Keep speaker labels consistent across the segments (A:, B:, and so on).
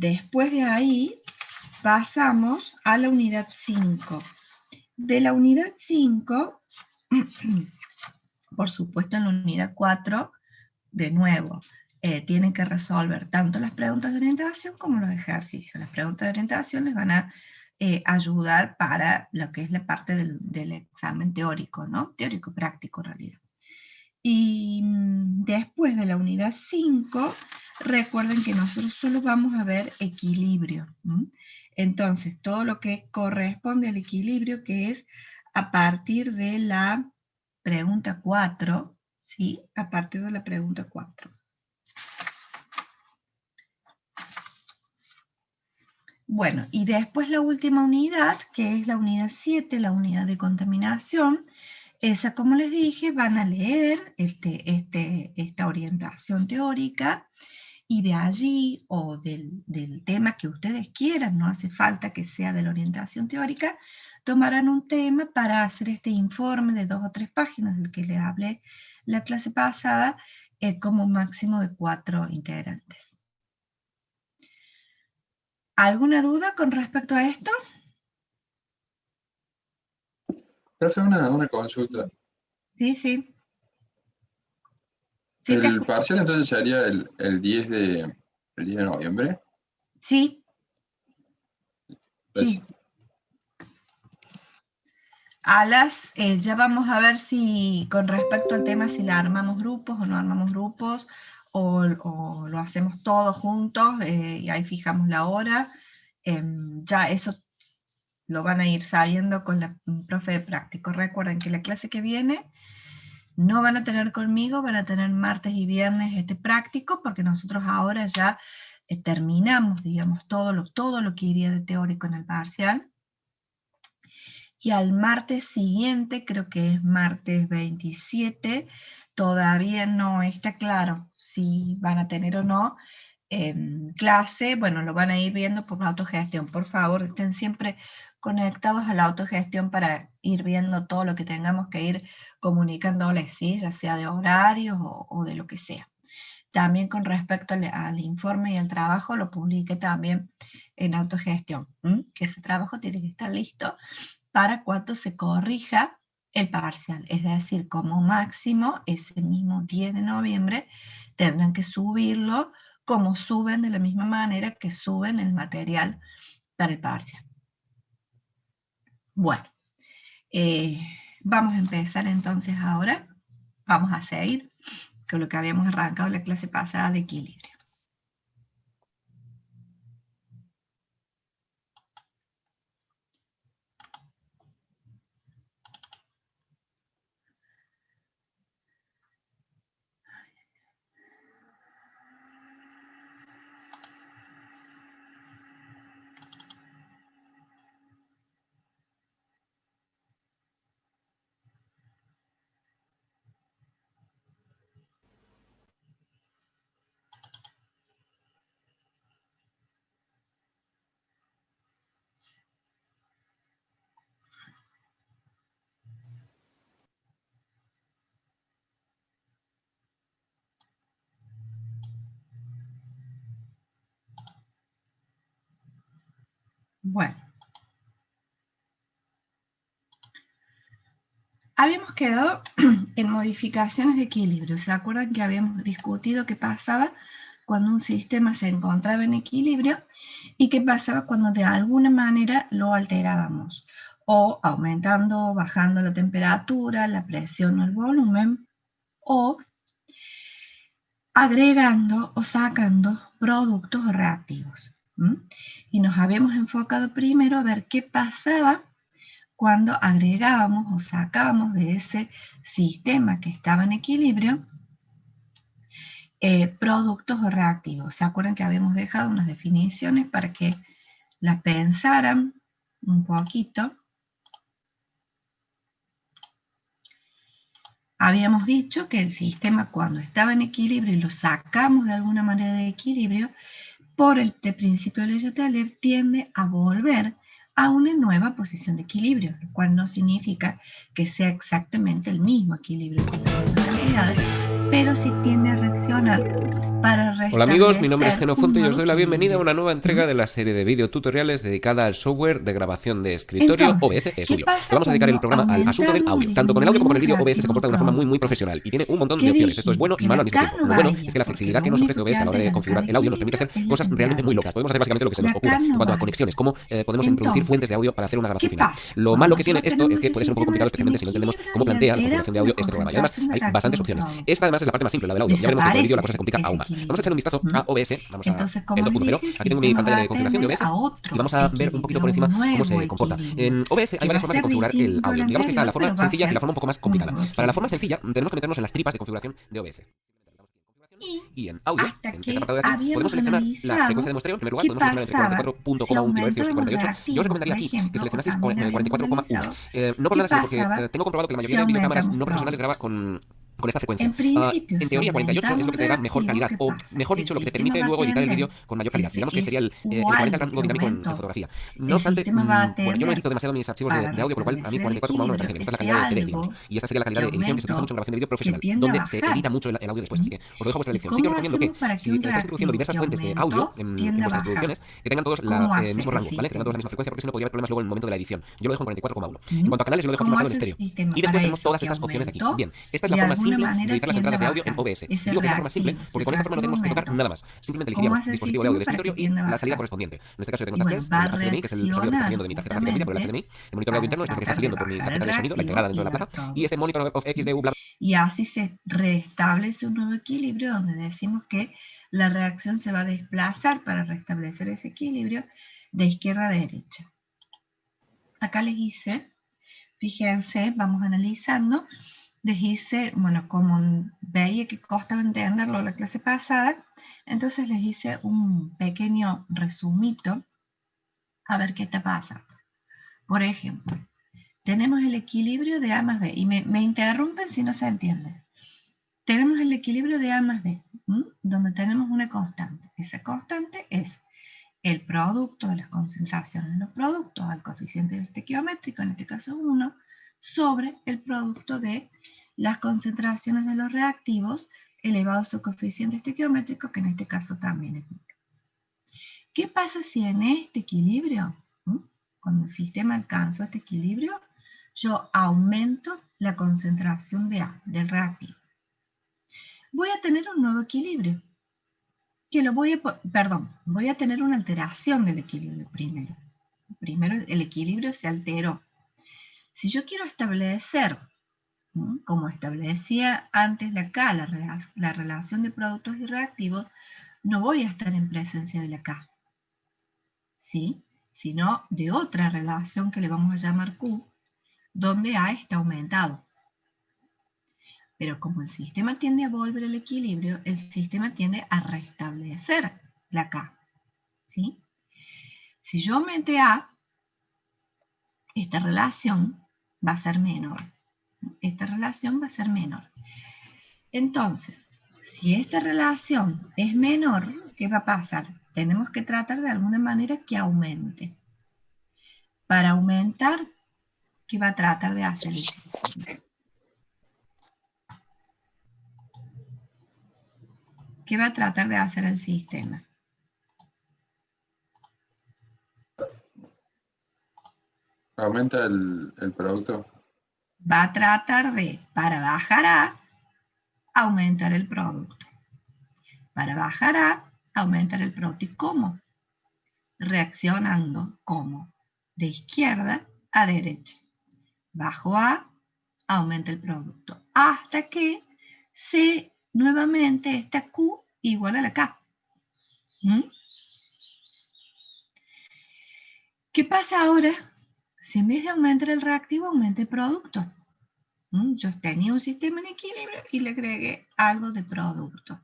A: Después de ahí pasamos a la unidad 5. De la unidad 5, por supuesto en la unidad 4, de nuevo, tienen que resolver tanto las preguntas de orientación como los ejercicios. Las preguntas de orientación les van a ayudar para lo que es la parte del examen teórico, ¿no? Teórico práctico en realidad. Y después de la unidad 5, recuerden que nosotros solo vamos a ver equilibrio. Entonces, todo lo que corresponde al equilibrio, que es a partir de la pregunta 4, ¿sí? A partir de la pregunta 4. Bueno, y después la última unidad, que es la unidad 7, la unidad de contaminación. Esa, como les dije, van a leer esta orientación teórica, y de allí, o del tema que ustedes quieran, no hace falta que sea de la orientación teórica, tomarán un tema para hacer este informe de 2 o 3 páginas del que les hablé la clase pasada, como máximo de 4 integrantes. ¿Alguna duda con respecto a esto?
B: Profe, una consulta.
A: Sí, sí. Sí,
B: ¿El parcial entonces sería el 10 de noviembre?
A: Sí.
B: Pues,
A: Sí. Ya vamos a ver si con respecto al tema, si la armamos grupos o no armamos grupos, o lo hacemos todos juntos, y ahí fijamos la hora. Ya eso lo van a ir sabiendo con la profe de práctico. Recuerden que la clase que viene no van a tener conmigo, van a tener martes y viernes práctico, porque nosotros ahora ya terminamos, digamos, todo lo que iría de teórico en el parcial. Y al martes siguiente, creo que es martes 27, todavía no está claro si van a tener o no clase. Bueno, lo van a ir viendo por la autogestión. Por favor, estén siempre conectados a la autogestión para ir viendo todo lo que tengamos que ir comunicándoles, ¿sí? Ya sea de horarios o de lo que sea. También con respecto al informe y al trabajo, lo publiqué también en autogestión, que ese trabajo tiene que estar listo para cuando se corrija el parcial. Es decir, como máximo, ese mismo 10 de noviembre, tendrán que subirlo, como suben de la misma manera que suben el material para el parcial. Bueno, vamos a empezar entonces ahora. Vamos a seguir con lo que habíamos arrancado en la clase pasada de equilibrio. Bueno, habíamos quedado en modificaciones de equilibrio. ¿Se acuerdan que habíamos discutido qué pasaba cuando un sistema se encontraba en equilibrio y qué pasaba cuando de alguna manera lo alterábamos? O aumentando o bajando la temperatura, la presión o el volumen, o agregando o sacando productos o reactivos. Y nos habíamos enfocado primero a ver qué pasaba cuando agregábamos o sacábamos de ese sistema que estaba en equilibrio productos o reactivos. ¿Se acuerdan que habíamos dejado unas definiciones para que las pensaran un poquito? Habíamos dicho que el sistema, cuando estaba en equilibrio y lo sacamos de alguna manera de equilibrio, por el principio de Ley-Letellier, tiende a volver a una nueva posición de equilibrio, lo cual no significa que sea exactamente el mismo equilibrio con las mismas cantidades, pero sí tiende a reaccionar para
C: Hola amigos, mi nombre es
A: restablecer un
C: Genofonte y os
A: nuevo
C: doy la bienvenida a
A: equilibrio.
C: una nueva entrega de la serie de videotutoriales dedicada al software de grabación de escritorio
A: Entonces,
C: OBS
A: ¿qué
C: Studio. Le
A: pasa
C: vamos a dedicar el
A: cuando
C: programa al asunto del
A: aumentamos o
C: audio. Tanto con el audio como con el
A: disminuimos
C: vídeo, OBS se
A: reactivo
C: comporta de una forma muy
A: producto?
C: profesional y tiene un montón de
A: ¿Qué
C: opciones. Esto es
A: dijimos?
C: bueno y
A: Que
C: malo
A: la
C: al mismo
A: K
C: tiempo.
A: no
C: Lo bueno es que la
A: varía, porque
C: flexibilidad
A: lo
C: que nos
A: único
C: ofrece
A: que
C: OBS a la hora
A: altera
C: de
A: en
C: configurar
A: cada
C: el audio nos permite
A: equilibrio
C: hacer
A: es la
C: cosas realmente muy
A: temperatura.
C: locas. Podemos hacer básicamente lo que se nos
A: La
C: ocurra
A: K
C: en
A: no
C: cuanto a
A: varía.
C: conexiones, cómo podemos introducir fuentes de
A: Entonces,
C: audio para hacer una grabación
A: ¿qué
C: final.
A: pasa?
C: Lo
A: Cuando
C: malo que tiene
A: nosotros
C: esto
A: tenemos
C: es que
A: ese
C: puede ser un poco
A: sistema
C: complicado,
A: en
C: especialmente si no entendemos
A: equilibrio
C: cómo
A: y
C: plantea la
A: altera
C: configuración de audio
A: una
C: este programa. Y además
A: concentración de
C: hay bastantes
A: reactivo
C: opciones.
A: producto,
C: Esta además es la parte más simple, la del audio. Ya veremos que con el vídeo la cosa se complica
A: desaparece
C: aún
A: ese
C: más. Vamos a
A: equilibrio.
C: echarle un vistazo a OBS. Vamos a
A: Entonces,
C: el
A: como les
C: 2.0.
A: dije, el
C: Aquí tengo mi
A: sistema va
C: pantalla
A: a
C: de configuración de
A: tender
C: OBS.
A: a
C: Y
A: otro
C: vamos a ver un poquito
A: equilibrio,
C: por
A: a
C: encima
A: un
C: cómo
A: nuevo
C: se comporta.
A: equilibrio,
C: En OBS hay
A: que va
C: varias
A: a
C: formas de
A: ser
C: configurar el
A: distinto al
C: audio. Digamos que está la
A: anterior,
C: forma
A: pero va a
C: sencilla y la
A: ser
C: forma un poco más
A: un
C: complicada.
A: nuevo
C: Para la forma
A: equilibrio.
C: sencilla tenemos que meternos en las tripas de configuración de OBS.
A: Y
C: Y en audio,
A: hasta
C: en este
A: que
C: apartado de aquí, podemos
A: habíamos
C: seleccionar la frecuencia de
A: analizado
C: muestreo. En primer lugar,
A: qué
C: podemos seleccionar entre
A: pasaba si
C: 44,1 kHz y
A: aumentábamos
C: 48. Yo os
A: reactivos,
C: recomendaría
A: por
C: aquí que
A: ejemplo, o
C: seleccionaseis
A: también habíamos
C: 44,1.
A: analizado
C: No por
A: qué
C: nada, sino porque
A: pasaba
C: tengo comprobado que la
A: si
C: mayoría de videocámaras
A: aumentamos
C: no profesionales graba
A: producto.
C: con esta frecuencia.
A: En principio,
C: En
A: si
C: teoría, 48 es lo
A: aumentamos
C: que te da mejor
A: reactivos,
C: calidad,
A: ¿qué
C: o
A: pasa?
C: mejor
A: Que el
C: dicho, lo que te
A: sistema
C: permite
A: va a
C: luego editar el vídeo
A: tender,
C: con mayor
A: si
C: calidad. Digamos que sería el
A: hubo
C: equivalente al
A: algo
C: rango
A: que
C: dinámico en
A: aumentó,
C: fotografía. No
A: el
C: obstante,
A: sistema va a
C: bueno, yo no
A: tender
C: edito demasiado mis archivos
A: para
C: de audio, por lo cual a mí
A: restablecer el
C: 44,1 me parece
A: equilibrio,
C: bien. Esta es la
A: ese
C: calidad de CD, digamos.
A: algo
C: Y esta sería la
A: que
C: calidad de edición que se utiliza mucho en
A: aumentó,
C: grabación de vídeo
A: que
C: profesional,
A: tiende a
C: donde se edita
A: bajar.
C: mucho el audio después. Así que os lo dejo a vuestra
A: ¿Y
C: elección. Sí que os
A: cómo
C: recomiendo que
A: hacemos para que
C: si
A: un
C: estáis introduciendo
A: reactivo
C: diversas
A: que
C: fuentes de audio
A: aumentó
C: en
A: tienda a
C: vuestras
A: bajar?
C: producciones, que tengan todos
A: ¿Cómo
C: el
A: hace
C: mismo
A: el
C: rango, ¿vale? Que tengan todos la
A: sistema?
C: misma frecuencia, porque si no podría haber problemas luego en el momento de la edición. Yo lo dejo en 44,1. En
A: ¿Mm?
C: cuanto a canales, yo lo dejo aquí
A: ¿Cómo
C: marcado en
A: hace el
C: estéreo.
A: sistema
C: Y después
A: para
C: tenemos
A: eso
C: todas
A: que
C: estas opciones de aquí.
A: aumentó?
C: Bien, esta es
A: De
C: la forma
A: alguna
C: simple de
A: manera
C: editar las
A: tiende a
C: entradas de audio en
A: bajar.
C: OBS.
A: Ese
C: Digo que es la forma simple
A: reactivo,
C: porque
A: ese
C: con esta forma no
A: reactivo
C: tenemos que tocar
A: aumentó.
C: nada más. Simplemente
A: ¿Cómo
C: elegiríamos
A: hace el
C: dispositivo de audio
A: sistema
C: de
A: para que
C: escritorio y
A: tienda a
C: la salida
A: bajar?
C: correspondiente. En este caso yo tengo
A: Y
C: estas
A: bueno,
C: tres,
A: va a
C: el HDMI, que es el sonido que está saliendo de mi tarjeta gráfica
A: reaccionar
C: video por el HDMI,
A: justamente
C: el monitor de audio
A: para
C: interno es lo que está
A: tratar de
C: saliendo por mi
A: bajar
C: tarjeta
A: el
C: de sonido, la
A: reactivo
C: integrada dentro
A: y
C: de la
A: dar
C: placa,
A: todo.
C: y este monitor of XDU, bla,
A: Y así se restablece un nuevo equilibrio donde decimos que la reacción se va a desplazar para restablecer ese equilibrio de izquierda a derecha. Acá les hice, fíjense, vamos analizando, les hice, bueno, como veía que costaba entenderlo la clase pasada, entonces les hice un pequeño resumito a ver qué está pasando. Por ejemplo, tenemos el equilibrio de A más B, y me interrumpen si no se entiende. Tenemos el equilibrio de A más B, donde tenemos una constante. Esa constante es el producto de las concentraciones de los productos al coeficiente estequiométrico, en este caso 1, sobre el producto de las concentraciones de los reactivos elevado a su coeficiente estequiométrico, que en este caso también es 1. ¿Qué pasa si en este equilibrio, cuando el sistema alcanza este equilibrio, yo aumento la concentración de A, del reactivo? Voy a tener un nuevo equilibrio, que voy a tener una alteración del equilibrio primero. Primero el equilibrio se alteró. Si yo quiero establecer, como establecía antes la K, la relación de productos y reactivos, no voy a estar en presencia de la K, ¿sí? Sino de otra relación que le vamos a llamar Q, donde A está aumentado. Pero como el sistema tiende a volver al equilibrio, el sistema tiende a restablecer la K, ¿sí? Si yo aumente A, esta relación va a ser menor. Esta relación va a ser menor. Entonces, si esta relación es menor, ¿qué va a pasar? Tenemos que tratar de alguna manera que aumente. Para aumentar, ¿qué va a tratar de hacer el sistema? ¿Qué va a tratar de hacer el sistema?
B: Aumenta el producto.
A: Va a tratar de, para bajar A, aumentar el producto. Para bajar A, aumentar el producto. ¿Y cómo? Reaccionando como de izquierda a derecha. Bajo A, aumenta el producto. Hasta que C nuevamente esta Q igual a la K. ¿Qué pasa ahora? Si en vez de aumentar el reactivo, aumenta el producto. Yo tenía un sistema en equilibrio y le agregué algo de producto.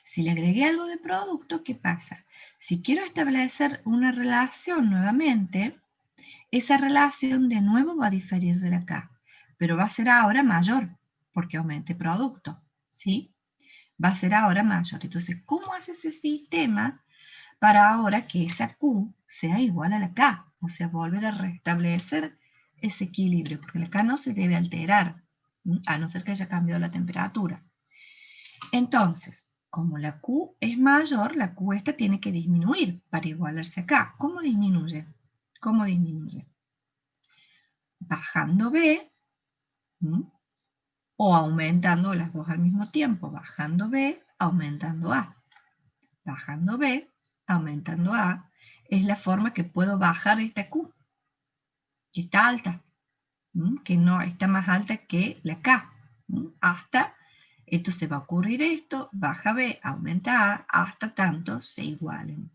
A: Si le agregué algo de producto, ¿qué pasa? Si quiero establecer una relación nuevamente, esa relación de nuevo va a diferir de la K, pero va a ser ahora mayor, porque aumente producto, ¿sí? Va a ser ahora mayor. Entonces, ¿cómo hace ese sistema para ahora que esa Q sea igual a la K? O sea, volver a restablecer ese equilibrio, porque la K no se debe alterar, a no ser que haya cambiado la temperatura. Entonces, como la Q es mayor, la Q esta tiene que disminuir para igualarse acá. ¿Cómo disminuye? ¿Cómo disminuye? Bajando B, ¿m? O aumentando las dos al mismo tiempo. Bajando B, aumentando A. Bajando B, aumentando A. Es la forma que puedo bajar esta Q, que está alta, que no está más alta que la K. Hasta, entonces va a ocurrir esto, baja B, aumenta A, hasta tanto se igualen.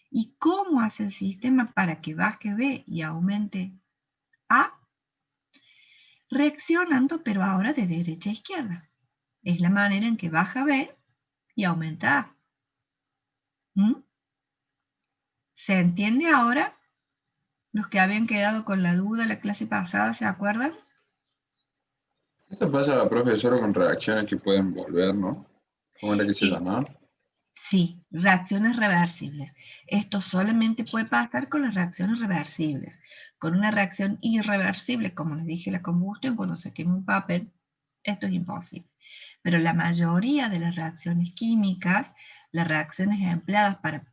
A: ¿Y cómo hace el sistema para que baje B y aumente A? Reaccionando, pero ahora de derecha a izquierda. Es la manera en que baja B y aumenta A. ¿Se entiende ahora? Los que habían quedado con la duda la clase pasada, ¿se acuerdan?
B: Esto pasa, profe, solo con reacciones que pueden volver, ¿no? ¿Cómo era que se llama?
A: Sí, reacciones reversibles. Esto solamente puede pasar con las reacciones reversibles. Con una reacción irreversible, como les dije, la combustión, cuando se quema un papel, esto es imposible. Pero la mayoría de las reacciones químicas, las reacciones empleadas para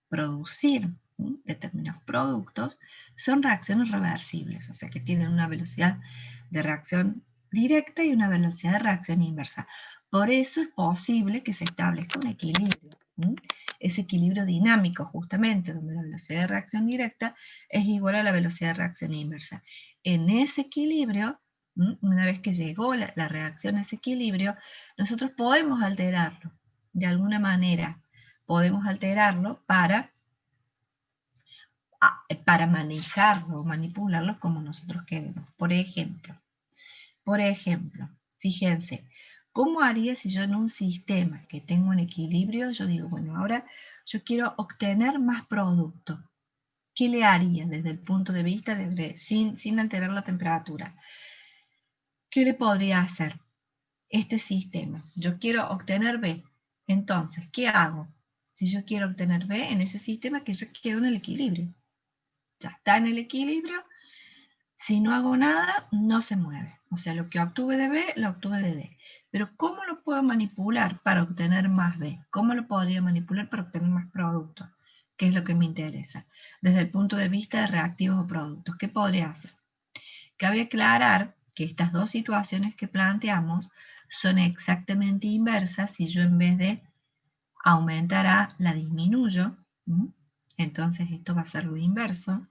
A: producir determinados productos, son reacciones reversibles, o sea que tienen una velocidad de reacción directa y una velocidad de reacción inversa. Por eso es posible que se establezca un equilibrio. Ese equilibrio dinámico, justamente, donde la velocidad de reacción directa es igual a la velocidad de reacción inversa. En ese equilibrio, una vez que llegó la reacción a ese equilibrio, nosotros podemos alterarlo. De alguna manera, podemos alterarlo para manejarlo o manipularlo como nosotros queremos. Por ejemplo, fíjense, ¿cómo haría si yo en un sistema que tengo un equilibrio, yo digo, bueno, ahora yo quiero obtener más producto? ¿Qué le haría desde el punto de vista sin alterar la temperatura? ¿Qué le podría hacer este sistema? Yo quiero obtener B. Entonces, ¿qué hago? Si yo quiero obtener B en ese sistema que ya quedó en el equilibrio. Ya está en el equilibrio. Si no hago nada, no se mueve. O sea, lo que obtuve de B, lo obtuve de B. Pero ¿cómo lo puedo manipular para obtener más B? ¿Cómo lo podría manipular para obtener más productos? ¿Qué es lo que me interesa? Desde el punto de vista de reactivos o productos, ¿qué podría hacer? Cabe aclarar que estas dos situaciones que planteamos son exactamente inversas si yo en vez de aumentar A, la disminuyo. Entonces esto va a ser lo inverso.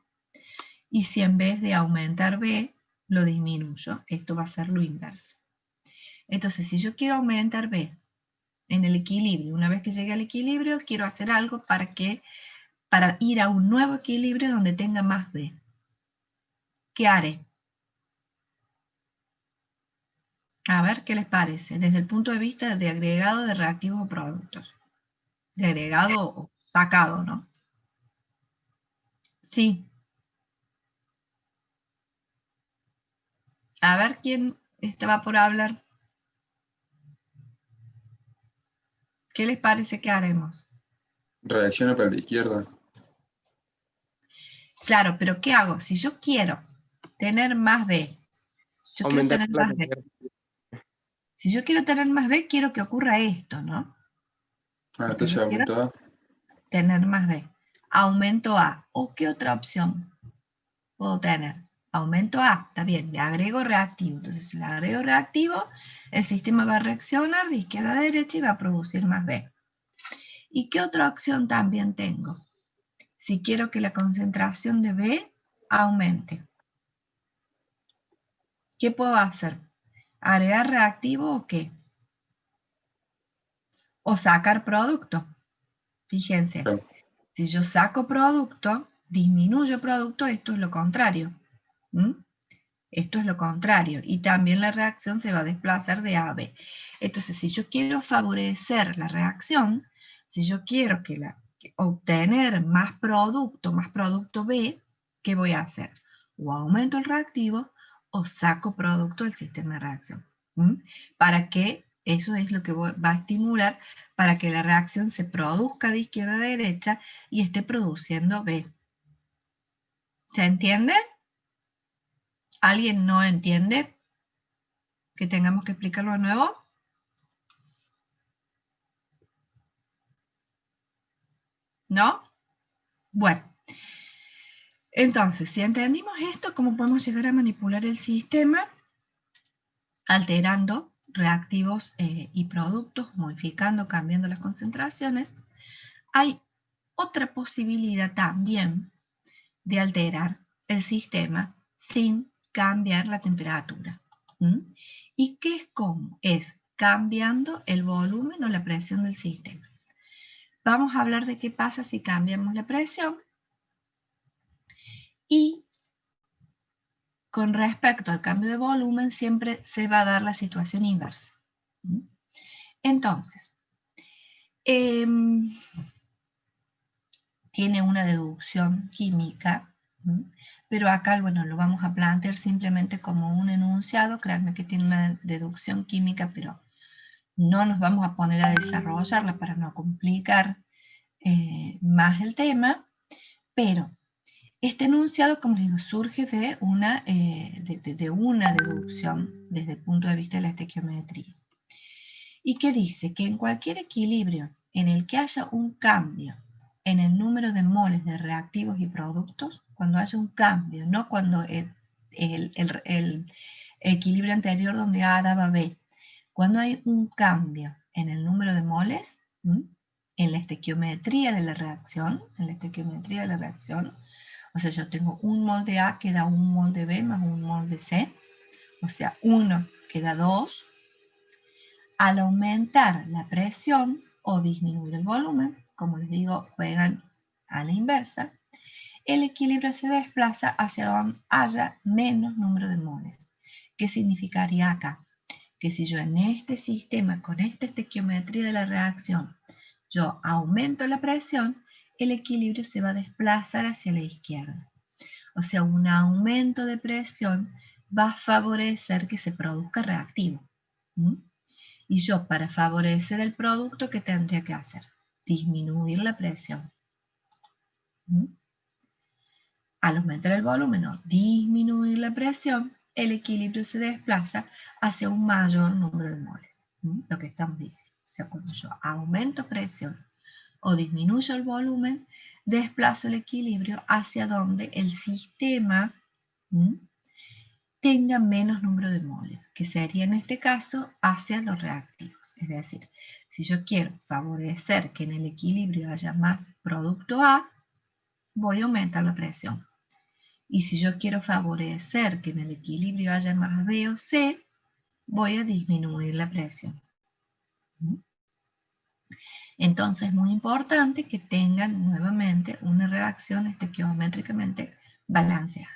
A: Y si en vez de aumentar B, lo disminuyo, esto va a ser lo inverso. Entonces, si yo quiero aumentar B en el equilibrio, una vez que llegue al equilibrio, quiero hacer algo para ir a un nuevo equilibrio donde tenga más B. ¿Qué haré? A ver qué les parece, desde el punto de vista de agregado de reactivos o productos. De agregado o sacado, ¿no? Sí. A ver quién estaba por hablar. ¿Qué les parece que haremos?
B: Reacciona para la izquierda.
A: Claro, pero ¿qué hago? Si yo quiero tener más B, yo quiero
D: Aumentar
A: tener
D: la
A: más B.
D: temperatura.
A: Si yo quiero tener más B, quiero que ocurra esto, ¿no? Porque
B: Entonces
A: yo quiero
B: aumenta.
A: tener más B. Aumento A. ¿O qué otra opción puedo tener? Aumento A, está bien, le agrego reactivo. Entonces, si le agrego reactivo, el sistema va a reaccionar de izquierda a derecha y va a producir más B. ¿Y qué otra opción también tengo? Si quiero que la concentración de B aumente, ¿qué puedo hacer? ¿Agregar reactivo o qué? O sacar producto. Fíjense, si yo saco producto, disminuyo producto, esto es lo contrario. Esto es lo contrario. Y también la reacción se va a desplazar de A a B. Entonces, si yo quiero favorecer la reacción, si yo quiero obtener más producto B, ¿qué voy a hacer? O aumento el reactivo o saco producto del sistema de reacción. Para que eso es lo que va a estimular para que la reacción se produzca de izquierda a derecha y esté produciendo B. ¿Se entiende? ¿Alguien no entiende que tengamos que explicarlo de nuevo? ¿no? Bueno, entonces, si entendimos esto, ¿cómo podemos llegar a manipular el sistema? Alterando reactivos y productos, modificando, cambiando las concentraciones. Hay otra posibilidad también de alterar el sistema sin cambiar la temperatura. ¿Y qué es cómo? Es cambiando el volumen o la presión del sistema. Vamos a hablar de qué pasa si cambiamos la presión. Y con respecto al cambio de volumen, siempre se va a dar la situación inversa. Entonces, tiene una deducción química, pero acá, bueno, lo vamos a plantear simplemente como un enunciado. Créanme que tiene una deducción química, pero no nos vamos a poner a desarrollarla para no complicar más el tema. Pero este enunciado, como les digo, surge de una deducción desde el punto de vista de la estequiometría. ¿Y qué dice? Que en cualquier equilibrio en el que haya un cambio en el número de moles de reactivos y productos, cuando haya un cambio, no cuando el equilibrio anterior donde A daba B, cuando hay un cambio en el número de moles, en la estequiometría de la reacción, o sea, yo tengo un mol de A que da un mol de B más un mol de C, o sea, 1 que da 2. Al aumentar la presión o disminuir el volumen, como les digo, juegan a la inversa, el equilibrio se desplaza hacia donde haya menos número de moles. ¿Qué significaría acá? Que si yo en este sistema, con esta estequiometría de la reacción, yo aumento la presión, el equilibrio se va a desplazar hacia la izquierda. O sea, un aumento de presión va a favorecer que se produzca reactivo. Y yo, para favorecer el producto, ¿qué tendría que hacer? Disminuir la presión. Al aumentar el volumen o disminuir la presión, el equilibrio se desplaza hacia un mayor número de moles. Lo que estamos diciendo. O sea, cuando yo aumento presión o disminuyo el volumen, desplazo el equilibrio hacia donde el sistema tenga menos número de moles, que sería en este caso hacia los reactivos. Es decir, si yo quiero favorecer que en el equilibrio haya más producto A, voy a aumentar la presión. Y si yo quiero favorecer que en el equilibrio haya más B o C, voy a disminuir la presión. Entonces es muy importante que tengan nuevamente una reacción estequiométricamente balanceada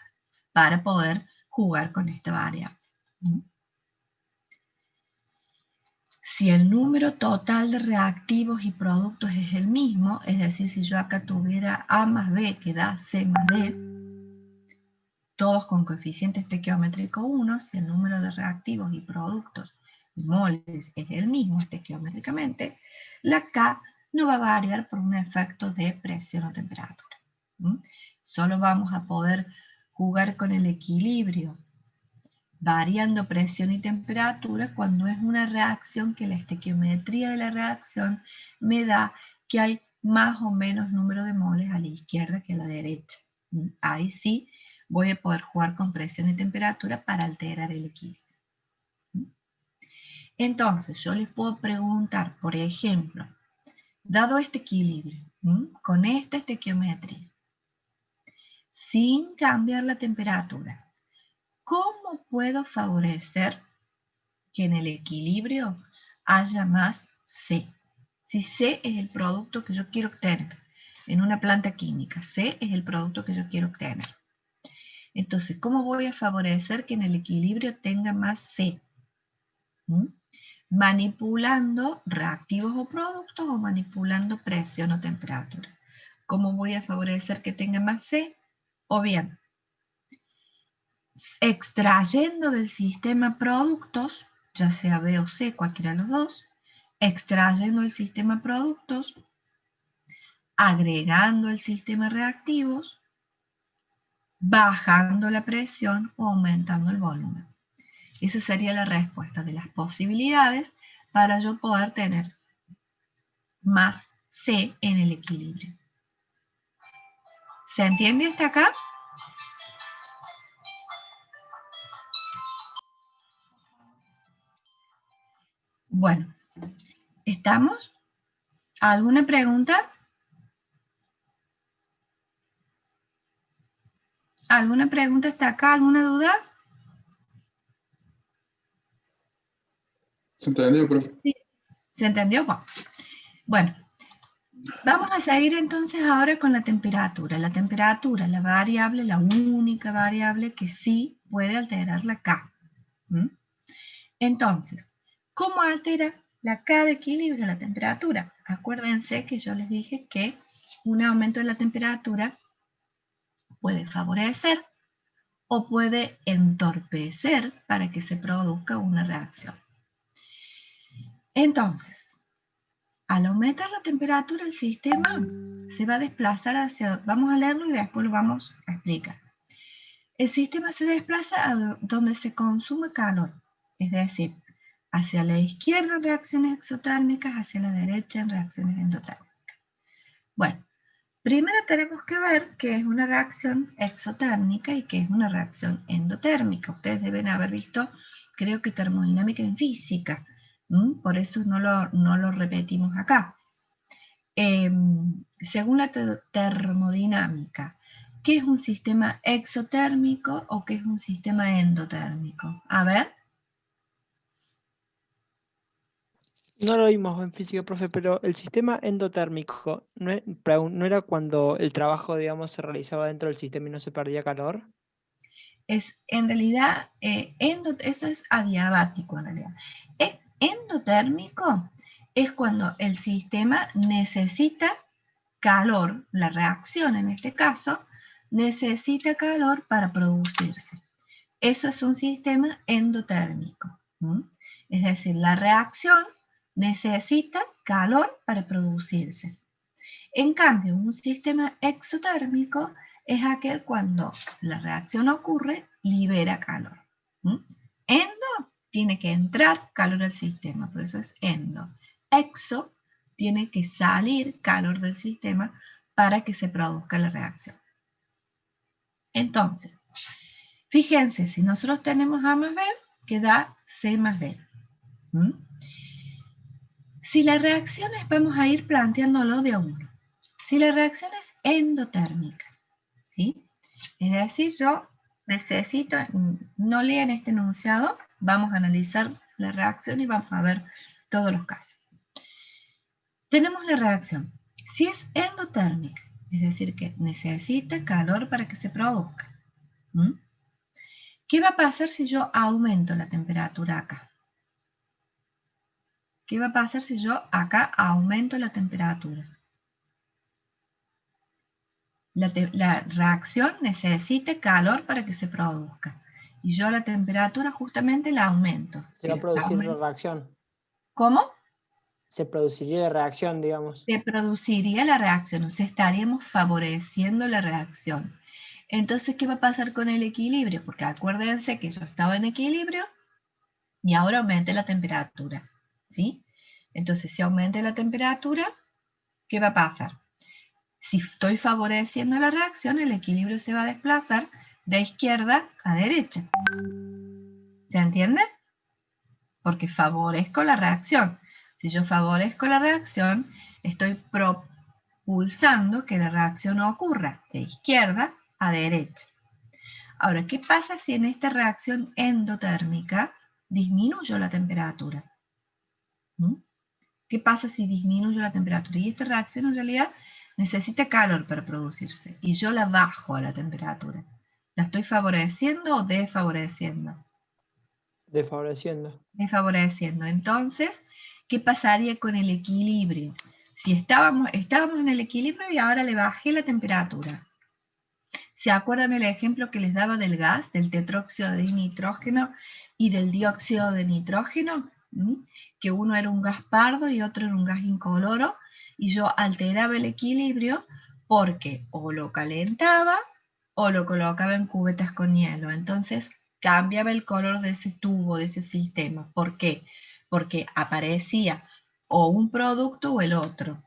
A: para poder jugar con esta variable. Si el número total de reactivos y productos es el mismo, es decir, si yo acá tuviera A más B que da C más D, todos con coeficiente estequiométrico 1, si el número de reactivos y productos y moles es el mismo estequiométricamente, la K no va a variar por un efecto de presión o temperatura. Solo vamos a poder jugar con el equilibrio variando presión y temperatura cuando es una reacción que la estequiometría de la reacción me da que hay más o menos número de moles a la izquierda que a la derecha. Ahí sí voy a poder jugar con presión y temperatura para alterar el equilibrio. Entonces, yo les puedo preguntar, por ejemplo, dado este equilibrio, con esta estequiometría, sin cambiar la temperatura, ¿cómo puedo favorecer que en el equilibrio haya más C? Si C es el producto que yo quiero obtener en una planta química, C es el producto que yo quiero obtener. Entonces, ¿cómo voy a favorecer que en el equilibrio tenga más C? Manipulando reactivos o productos o manipulando presión o temperatura. ¿Cómo voy a favorecer que tenga más C? O bien, extrayendo del sistema productos, ya sea B o C, cualquiera de los dos, extrayendo el sistema productos, agregando el sistema reactivos, bajando la presión o aumentando el volumen. Esa sería la respuesta de las posibilidades para yo poder tener más C en el equilibrio. ¿Se entiende hasta acá? Bueno, ¿estamos? ¿Alguna pregunta? ¿Alguna pregunta hasta acá? ¿Alguna duda?
B: ¿Se entendió, profe?
A: Sí. ¿Se entendió? Bueno, vamos a seguir entonces ahora con la temperatura. La temperatura, la variable, la única variable que sí puede alterar la K. ¿Mm? Entonces, ¿cómo altera la K de equilibrio la temperatura? Acuérdense que yo les dije que un aumento de la temperatura puede favorecer o puede entorpecer para que se produzca una reacción. Entonces, al aumentar la temperatura, el sistema se va a desplazar hacia, vamos a leerlo y después lo vamos a explicar. El sistema se desplaza a donde se consume calor, es decir, hacia la izquierda en reacciones exotérmicas, hacia la derecha en reacciones endotérmicas. Bueno, primero tenemos que ver qué es una reacción exotérmica y qué es una reacción endotérmica. Ustedes deben haber visto, creo que termodinámica en física, por eso no lo repetimos acá. Según la termodinámica, ¿qué es un sistema exotérmico o qué es un sistema endotérmico? A ver.
D: No lo vimos en física, profe, pero el sistema endotérmico, ¿no era cuando el trabajo, digamos, se realizaba dentro del sistema y no se perdía calor?
A: En realidad, eso es adiabático en realidad. Endotérmico es cuando el sistema necesita calor, la reacción en este caso, necesita calor para producirse. Eso es un sistema endotérmico. Es decir, la reacción necesita calor para producirse. En cambio, un sistema exotérmico es aquel cuando la reacción ocurre, libera calor. Endo tiene que entrar calor al sistema, por eso es endo. Exo tiene que salir calor del sistema para que se produzca la reacción. Entonces, fíjense, si nosotros tenemos A más B, que da C más D. Si la reacción es, vamos a ir planteándolo de a uno. Si la reacción es endotérmica, ¿sí? Es decir, yo necesito, no lean este enunciado, vamos a analizar la reacción y vamos a ver todos los casos. Tenemos la reacción. Si es endotérmica, es decir, que necesita calor para que se produzca. ¿Qué va a pasar si yo aumento la temperatura acá? ¿Qué va a pasar si yo acá aumento la temperatura? La reacción necesita calor para que se produzca. Y yo la temperatura justamente la aumento.
D: Se va a producir la reacción.
A: ¿Cómo?
D: Se produciría la reacción, digamos.
A: Se produciría la reacción, o sea, estaríamos favoreciendo la reacción. Entonces, ¿qué va a pasar con el equilibrio? Porque acuérdense que yo estaba en equilibrio y ahora aumente la temperatura, ¿sí? Entonces, si aumenta la temperatura, ¿qué va a pasar? Si estoy favoreciendo la reacción, el equilibrio se va a desplazar de izquierda a derecha. ¿Se entiende? Porque favorezco la reacción. Si yo favorezco la reacción, estoy propulsando que la reacción ocurra de izquierda a derecha. Ahora, ¿qué pasa si en esta reacción endotérmica disminuyo la temperatura? ¿Qué pasa si disminuyo la temperatura? Y esta reacción en realidad necesita calor para producirse y yo la bajo a la temperatura. ¿La estoy favoreciendo o desfavoreciendo?
D: Desfavoreciendo.
A: Desfavoreciendo. Entonces, ¿qué pasaría con el equilibrio? Si estábamos en el equilibrio y ahora le bajé la temperatura. ¿Se acuerdan el ejemplo que les daba del gas, del tetróxido de nitrógeno y del dióxido de nitrógeno? Que uno era un gas pardo y otro era un gas incoloro, y yo alteraba el equilibrio porque o lo calentaba o lo colocaba en cubetas con hielo. Entonces cambiaba el color de ese tubo, de ese sistema. ¿Por qué? Porque aparecía o un producto o el otro,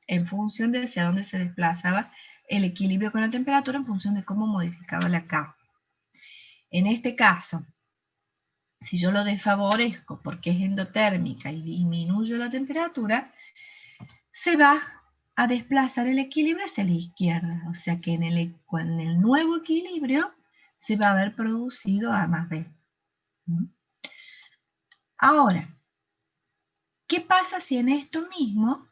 A: en función de hacia dónde se desplazaba el equilibrio con la temperatura en función de cómo modificaba la K. En este caso, si yo lo desfavorezco porque es endotérmica y disminuyo la temperatura, se va a desplazar el equilibrio hacia la izquierda. O sea que en el nuevo equilibrio se va a haber producido A más B. Ahora, ¿qué pasa si en esto mismo,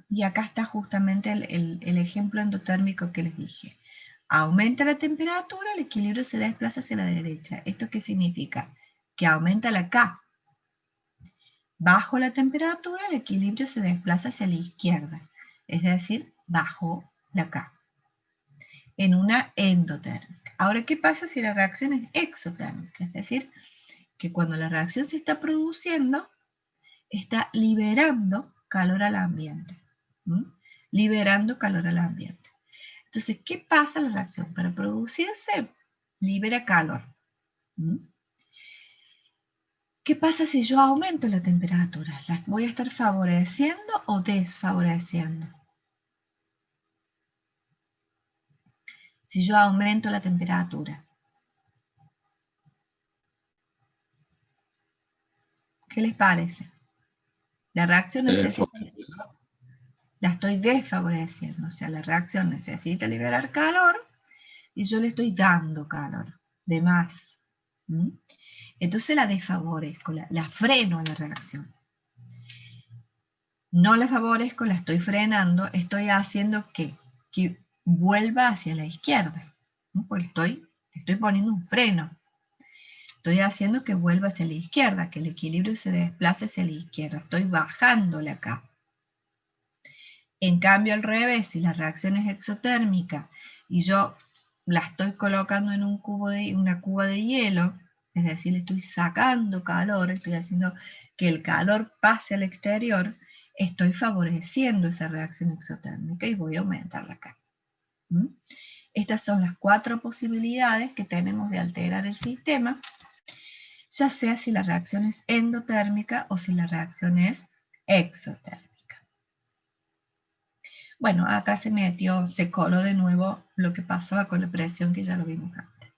A: y acá está justamente el ejemplo endotérmico que les dije, aumenta la temperatura, el equilibrio se desplaza hacia la derecha? ¿Esto qué significa? Que aumenta la K. Bajo la temperatura, el equilibrio se desplaza hacia la izquierda, es decir, bajo la K, en una endotérmica. Ahora, ¿qué pasa si la reacción es exotérmica? Es decir, que cuando la reacción se está produciendo, está liberando calor al ambiente. Liberando calor al ambiente. Entonces, ¿qué pasa en la reacción? Para producirse, libera calor. ¿Qué pasa si yo aumento la temperatura? ¿Las voy a estar favoreciendo o desfavoreciendo? Si yo aumento la temperatura, ¿qué les parece? La reacción necesita... La estoy desfavoreciendo, o sea, la reacción necesita liberar calor y yo le estoy dando calor, de más. Entonces la desfavorezco, la freno a la reacción. No la favorezco, la estoy frenando, estoy haciendo que vuelva hacia la izquierda, pues estoy poniendo un freno. Estoy haciendo que vuelva hacia la izquierda, que el equilibrio se desplace hacia la izquierda. Estoy bajándole acá. En cambio, al revés, si la reacción es exotérmica y yo la estoy colocando en una cuba de hielo, es decir, le estoy sacando calor, estoy haciendo que el calor pase al exterior, estoy favoreciendo esa reacción exotérmica y voy a aumentarla acá. Estas son las 4 posibilidades que tenemos de alterar el sistema, ya sea si la reacción es endotérmica o si la reacción es exotérmica. Bueno, acá se coló de nuevo lo que pasaba con la presión, que ya lo vimos antes.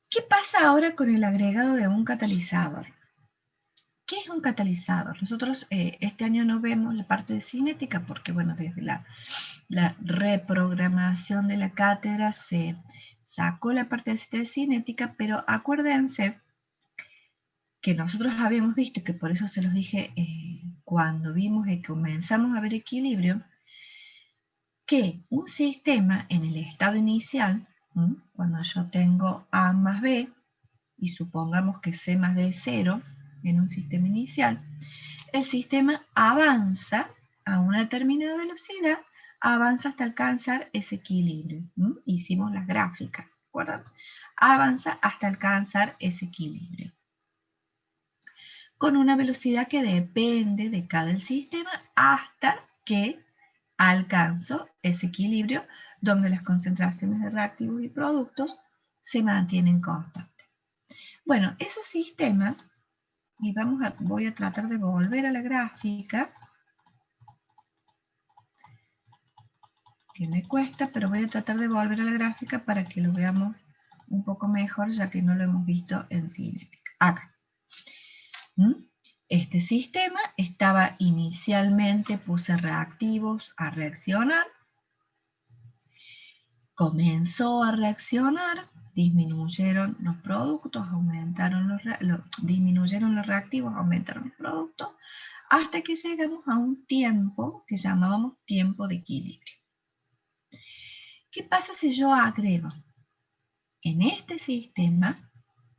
A: ¿Qué pasa ahora con el agregado de un catalizador? ¿Qué es un catalizador? Nosotros este año no vemos la parte de cinética porque, bueno, desde la reprogramación de la cátedra se sacó la parte de cinética, pero acuérdense que nosotros habíamos visto, que por eso se los dije cuando vimos que comenzamos a ver equilibrio, que un sistema en el estado inicial, cuando yo tengo A más B, y supongamos que C más D es 0 en un sistema inicial, el sistema avanza a una determinada velocidad, avanza hasta alcanzar ese equilibrio. Hicimos las gráficas, ¿de acuerdo? Avanza hasta alcanzar ese equilibrio, con una velocidad que depende de cada sistema hasta que alcanzo ese equilibrio donde las concentraciones de reactivos y productos se mantienen constantes. Bueno, esos sistemas, y voy a tratar de volver a la gráfica, que me cuesta, pero voy a tratar de volver a la gráfica para que lo veamos un poco mejor, ya que no lo hemos visto en cinética. Acá. Este sistema estaba inicialmente, puse reactivos a reaccionar, comenzó a reaccionar, disminuyeron los productos, disminuyeron los reactivos, aumentaron los productos, hasta que llegamos a un tiempo que llamábamos tiempo de equilibrio. ¿Qué pasa si yo agrego en este sistema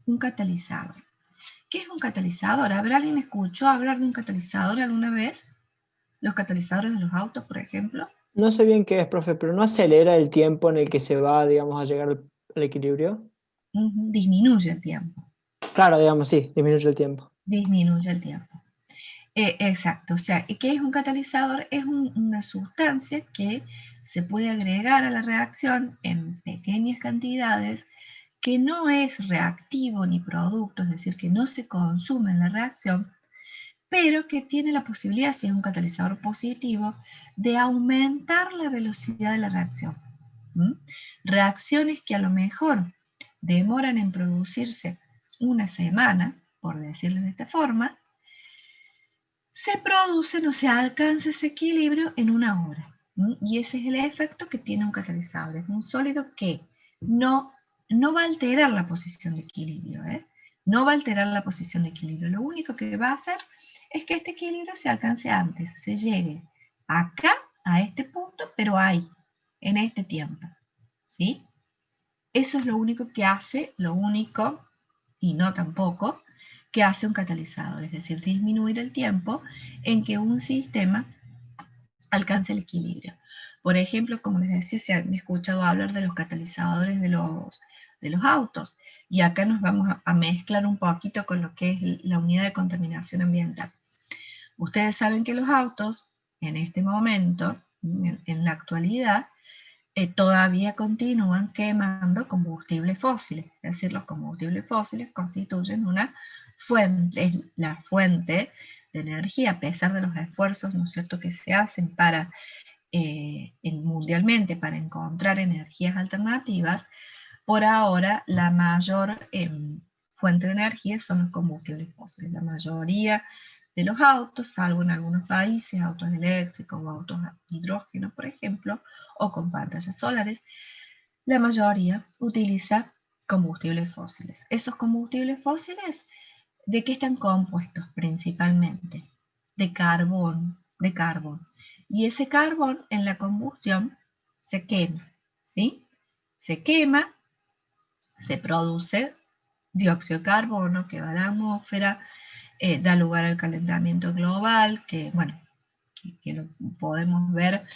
A: un catalizador? ¿Qué es un catalizador? ¿Habrá alguien escuchó hablar de un catalizador alguna vez? Los catalizadores de los autos, por ejemplo.
D: No sé bien qué es, profe, pero ¿no acelera el tiempo en el que se va, digamos, a llegar al equilibrio?
A: Disminuye el tiempo.
D: Claro, digamos, sí, disminuye el tiempo.
A: Disminuye el tiempo. Exacto, o sea, ¿qué es un catalizador? Es una sustancia que se puede agregar a la reacción en pequeñas cantidades, que no es reactivo ni producto, es decir, que no se consume en la reacción, pero que tiene la posibilidad, si es un catalizador positivo, de aumentar la velocidad de la reacción. Reacciones que a lo mejor demoran en producirse una semana, por decirlo de esta forma, se producen o se alcanza ese equilibrio en una hora. Y ese es el efecto que tiene un catalizador. Es un sólido que no va a alterar la posición de equilibrio. No va a alterar la posición de equilibrio. Lo único que va a hacer es que este equilibrio se alcance antes, se llegue acá, a este punto, pero ahí, en este tiempo. ¿Sí? Eso es lo único que hace, lo único, y no tampoco, que hace un catalizador, es decir, disminuir el tiempo en que un sistema alcance el equilibrio. Por ejemplo, como les decía, se han escuchado hablar de los catalizadores de los autos, y acá nos vamos a mezclar un poquito con lo que es la unidad de contaminación ambiental. Ustedes saben que los autos, en este momento, en la actualidad, todavía continúan quemando combustibles fósiles. Es decir, los combustibles fósiles constituyen una fuente, es la fuente de energía, a pesar de los esfuerzos, ¿no es cierto?, que se hacen para, mundialmente para encontrar energías alternativas. Por ahora, la mayor fuente de energía son los combustibles fósiles. La mayoría de los autos, salvo en algunos países, autos eléctricos o autos a hidrógeno, por ejemplo, o con pantallas solares, la mayoría utiliza combustibles fósiles. Esos combustibles fósiles, ¿de qué están compuestos principalmente? De carbón, Y ese carbón en la combustión se quema, ¿sí? Se quema, se produce dióxido de carbono que va a la atmósfera, da lugar al calentamiento global, que, bueno, que lo podemos ver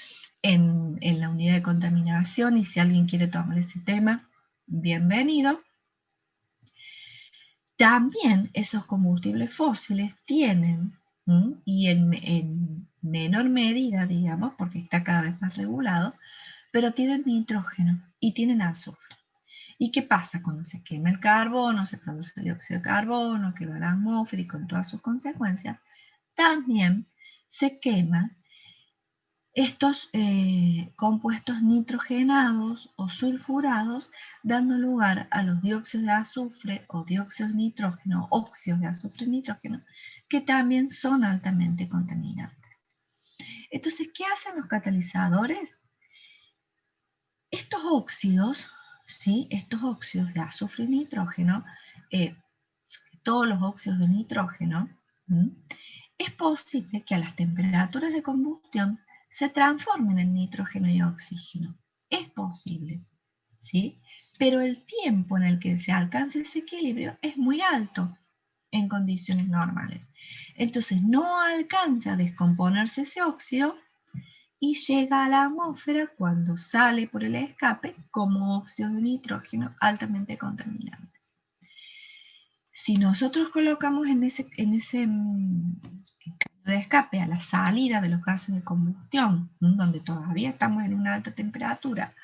A: en la unidad de contaminación, y si alguien quiere tomar ese tema, bienvenido. También esos combustibles fósiles tienen, y en menor medida, digamos, porque está cada vez más regulado, pero tienen nitrógeno y tienen azufre. ¿Y qué pasa cuando se quema el carbono? Se produce dióxido de carbono que va a la atmósfera y con todas sus consecuencias. También se queman estos compuestos nitrogenados o sulfurados, dando lugar a los dióxidos de azufre o dióxidos de nitrógeno, óxidos de azufre y nitrógeno, que también son altamente contaminantes. Entonces, ¿qué hacen los catalizadores? Estos óxidos, ¿sí? Estos óxidos de azufre y nitrógeno, sobre todo los óxidos de nitrógeno, es posible que a las temperaturas de combustión se transformen en nitrógeno y oxígeno. Es posible, ¿sí? Pero el tiempo en el que se alcance ese equilibrio es muy alto en condiciones normales. Entonces no alcanza a descomponerse ese óxido y llega a la atmósfera cuando sale por el escape como óxido de nitrógeno altamente contaminantes. Si nosotros colocamos en ese de escape a la salida de los gases de combustión, donde todavía estamos en una alta temperatura,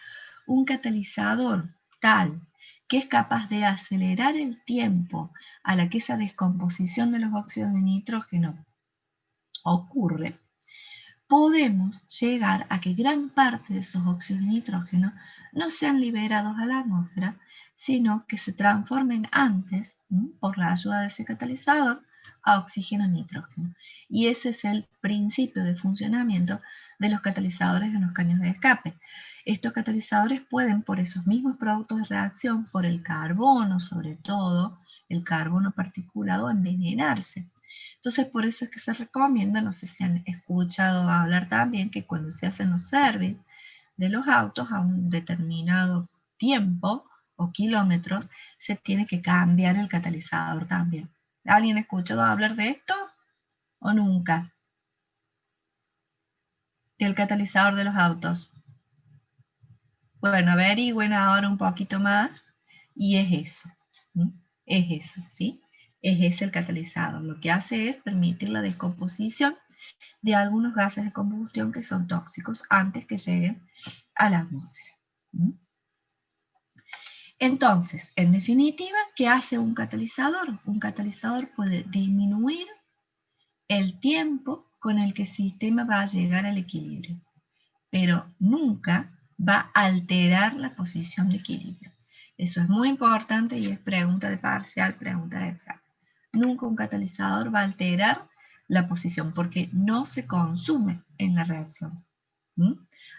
A: un catalizador tal que es capaz de acelerar el tiempo a la que esa descomposición de los óxidos de nitrógeno ocurre, podemos llegar a que gran parte de esos óxidos de nitrógeno no sean liberados a la atmósfera, sino que se transformen antes, por la ayuda de ese catalizador, a oxígeno y nitrógeno. Y ese es el principio de funcionamiento de los catalizadores en los caños de escape. Estos catalizadores pueden, por esos mismos productos de reacción, por el carbono sobre todo, el carbono particulado, envenenarse. Entonces, por eso es que se recomienda, no sé si han escuchado hablar también, que cuando se hacen los service de los autos a un determinado tiempo o kilómetros, se tiene que cambiar el catalizador también. ¿Alguien ha escuchado hablar de esto o nunca? Del catalizador de los autos. Bueno, averigüen ahora un poquito más y es eso. Es eso, ¿sí? Es ese el catalizador. Lo que hace es permitir la descomposición de algunos gases de combustión que son tóxicos antes que lleguen a la atmósfera. Entonces, en definitiva, ¿qué hace un catalizador? Un catalizador puede disminuir el tiempo con el que el sistema va a llegar al equilibrio, pero nunca va a alterar la posición de equilibrio. Eso es muy importante y es pregunta de parcial, pregunta de examen. Nunca un catalizador va a alterar la posición porque no se consume en la reacción.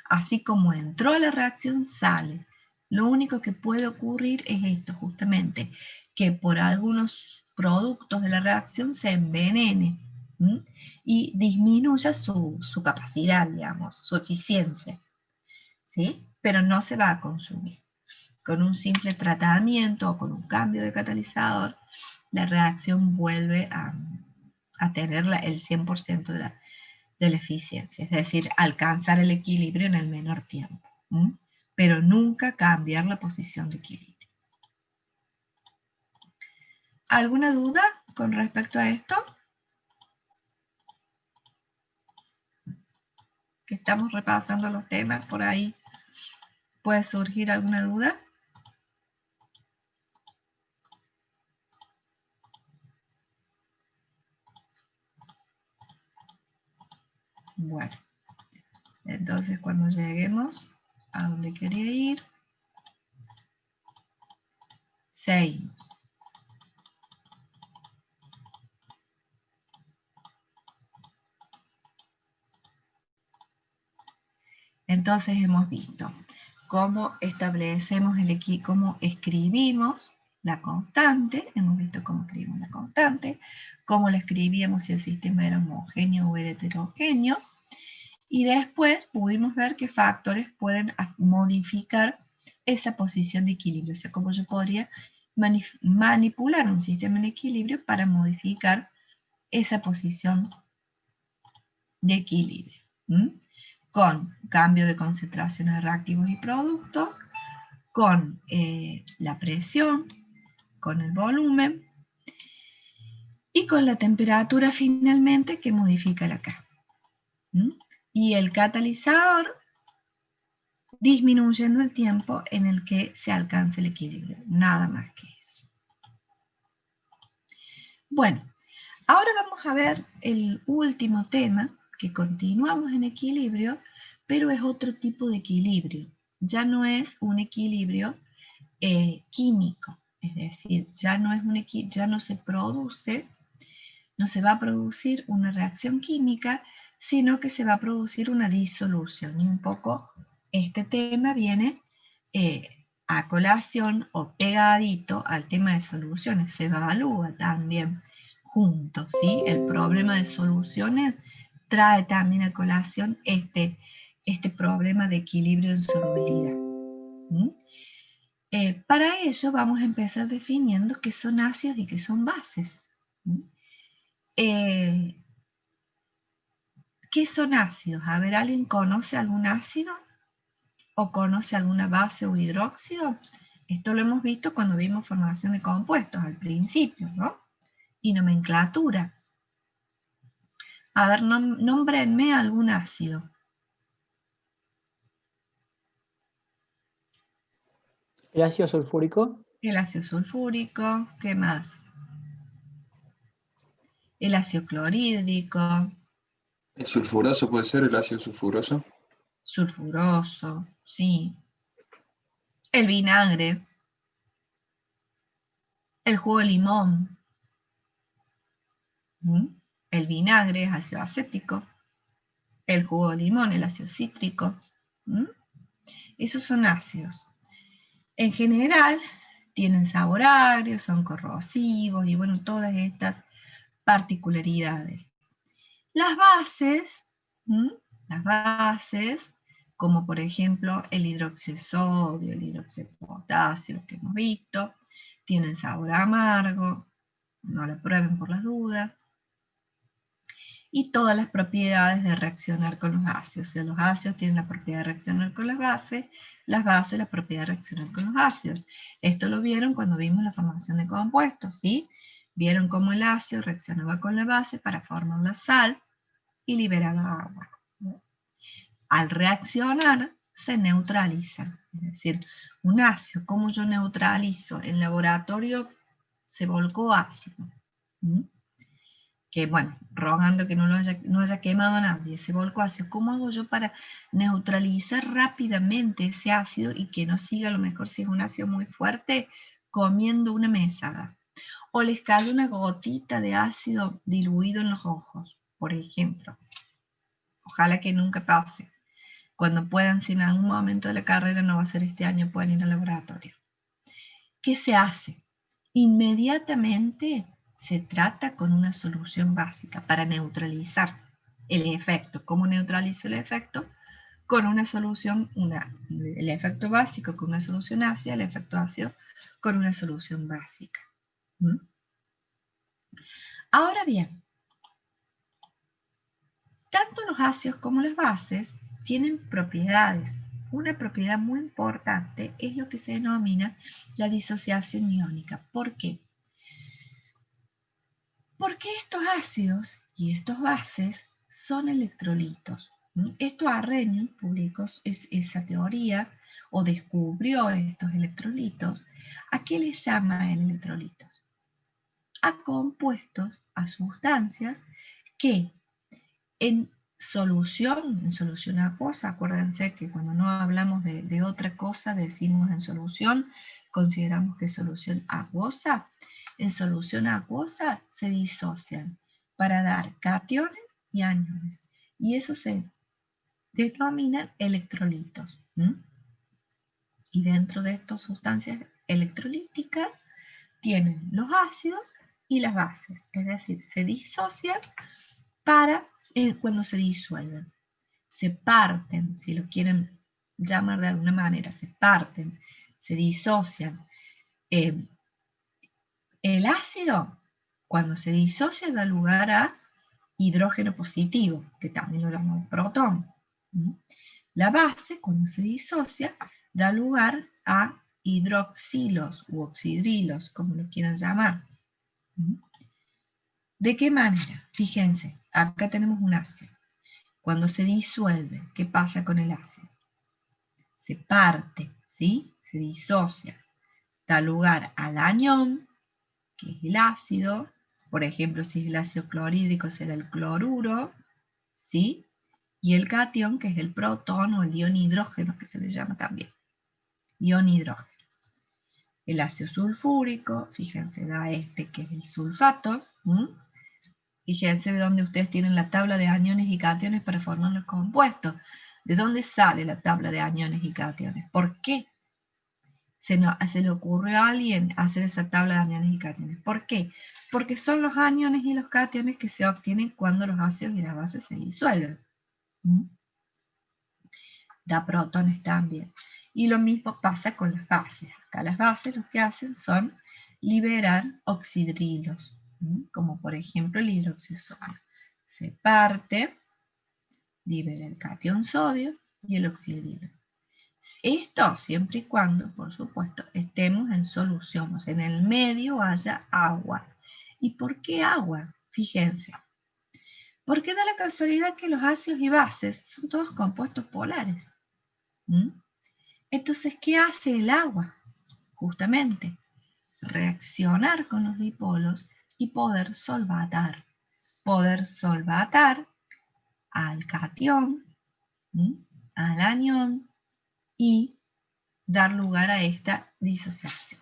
A: Así como entró a la reacción, sale. Lo único que puede ocurrir es esto, justamente, que por algunos productos de la reacción se envenene y disminuya su capacidad, digamos, su eficiencia, ¿sí? Pero no se va a consumir. Con un simple tratamiento o con un cambio de catalizador, la reacción vuelve a tener el 100% de la eficiencia, es decir, alcanzar el equilibrio en el menor tiempo, pero nunca cambiar la posición de equilibrio. ¿Alguna duda con respecto a esto? Que estamos repasando los temas por ahí. ¿Puede surgir alguna duda? Bueno, entonces cuando lleguemos a donde quería ir, seguimos. Entonces hemos visto cómo establecemos cómo escribimos la constante, hemos visto cómo escribimos la constante, cómo la escribíamos si el sistema era homogéneo o era heterogéneo, y después pudimos ver qué factores pueden modificar esa posición de equilibrio, o sea, cómo yo podría manipular un sistema en equilibrio para modificar esa posición de equilibrio. Con cambio de concentraciones de reactivos y productos, con la presión, con el volumen y con la temperatura finalmente que modifica la K. Y el catalizador disminuyendo el tiempo en el que se alcanza el equilibrio, nada más que eso. Bueno, ahora vamos a ver el último tema, que continuamos en equilibrio, pero es otro tipo de equilibrio. Ya no es un equilibrio químico, es decir, ya no se produce, no se va a producir una reacción química, sino que se va a producir una disolución. Y un poco este tema viene a colación o pegadito al tema de soluciones. Se evalúa también juntos, ¿sí? El problema de soluciones trae también a colación este problema de equilibrio en solubilidad. Para ello vamos a empezar definiendo qué son ácidos y qué son bases. ¿Qué son ácidos? A ver, ¿alguien conoce algún ácido? ¿O conoce alguna base o hidróxido? Esto lo hemos visto cuando vimos formación de compuestos al principio, ¿no? Y nomenclatura. A ver, nómbrenme algún ácido.
D: ¿El ácido sulfúrico?
A: El ácido sulfúrico, ¿qué más? El ácido clorhídrico.
B: ¿El sulfuroso puede ser el ácido sulfuroso?
A: Sulfuroso, sí. El vinagre. El jugo de limón. El vinagre es ácido acético. El jugo de limón, el ácido cítrico. Esos son ácidos. En general, tienen sabor agrio, son corrosivos y bueno, todas estas particularidades. Las bases, como por ejemplo el hidróxido de sodio, el hidróxido de potasio, los que hemos visto, tienen sabor amargo, no lo prueben por las dudas. Y todas las propiedades de reaccionar con los ácidos. O sea, los ácidos tienen la propiedad de reaccionar con las bases la propiedad de reaccionar con los ácidos. Esto lo vieron cuando vimos la formación de compuestos, ¿sí? Vieron cómo el ácido reaccionaba con la base para formar la sal y liberaba agua. Al reaccionar, se neutralizan. Es decir, un ácido, ¿cómo yo neutralizo? En laboratorio se volcó ácido. que bueno, rogando que no haya quemado a nadie, se volcó ácido. ¿Cómo hago yo para neutralizar rápidamente ese ácido y que no siga, a lo mejor si es un ácido muy fuerte, comiendo una mesada? O les cae una gotita de ácido diluido en los ojos, por ejemplo. Ojalá que nunca pase. Cuando puedan, si en algún momento de la carrera, no va a ser este año, pueden ir al laboratorio. ¿Qué se hace? Inmediatamente se trata con una solución básica para neutralizar el efecto. ¿Cómo neutralizo el efecto? Con una solución, el efecto básico con una solución ácida, el efecto ácido con una solución básica. ¿Mm? Ahora bien, tanto los ácidos como las bases tienen propiedades. Una propiedad muy importante es lo que se denomina la disociación iónica. ¿Por qué? Porque estos ácidos y estos bases son electrolitos. Esto Arrhenius publicó esa teoría o descubrió estos electrolitos. ¿A qué les llama el electrolitos? A compuestos, a sustancias que en solución acuosa, acuérdense que cuando no hablamos de otra cosa decimos en solución, consideramos que es solución acuosa. En solución acuosa se disocian para dar cationes y aniones, y eso se denominan electrolitos. Y dentro de estas sustancias electrolíticas tienen los ácidos y las bases, es decir, se disocian para cuando se disuelven. Se parten, si lo quieren llamar de alguna manera, se parten, se disocian. El ácido, cuando se disocia, da lugar a hidrógeno positivo, que también lo llamamos protón. La base, cuando se disocia, da lugar a hidroxilos u oxidrilos, como lo quieran llamar. ¿De qué manera? Fíjense, acá tenemos un ácido. Cuando se disuelve, ¿qué pasa con el ácido? Se parte, ¿sí? Se disocia. Da lugar al anión, que es el ácido. Por ejemplo, si es el ácido clorhídrico, será el cloruro, ¿sí? Y el catión, que es el protón o el ion hidrógeno, que se le llama también. Ion hidrógeno. El ácido sulfúrico, fíjense, da que es el sulfato. Fíjense de dónde ustedes tienen la tabla de aniones y cationes para formar los compuestos. ¿De dónde sale la tabla de aniones y cationes? ¿Por qué se le ocurrió a alguien hacer esa tabla de aniones y cationes? ¿Por qué? Porque son los aniones y los cationes que se obtienen cuando los ácidos y las bases se disuelven. Da protones también. Y lo mismo pasa con las bases. Acá las bases lo que hacen son liberar oxidrilos, como por ejemplo el hidróxido de sodio. Se parte, libera el catión sodio y el oxidrilo. Esto siempre y cuando, por supuesto, estemos en solución, o sea, en el medio haya agua. ¿Y por qué agua? Fíjense. Porque da la casualidad que los ácidos y bases son todos compuestos polares. Entonces, ¿qué hace el agua? Justamente, reaccionar con los dipolos y poder solvatar. Poder solvatar al catión, al anión, y dar lugar a esta disociación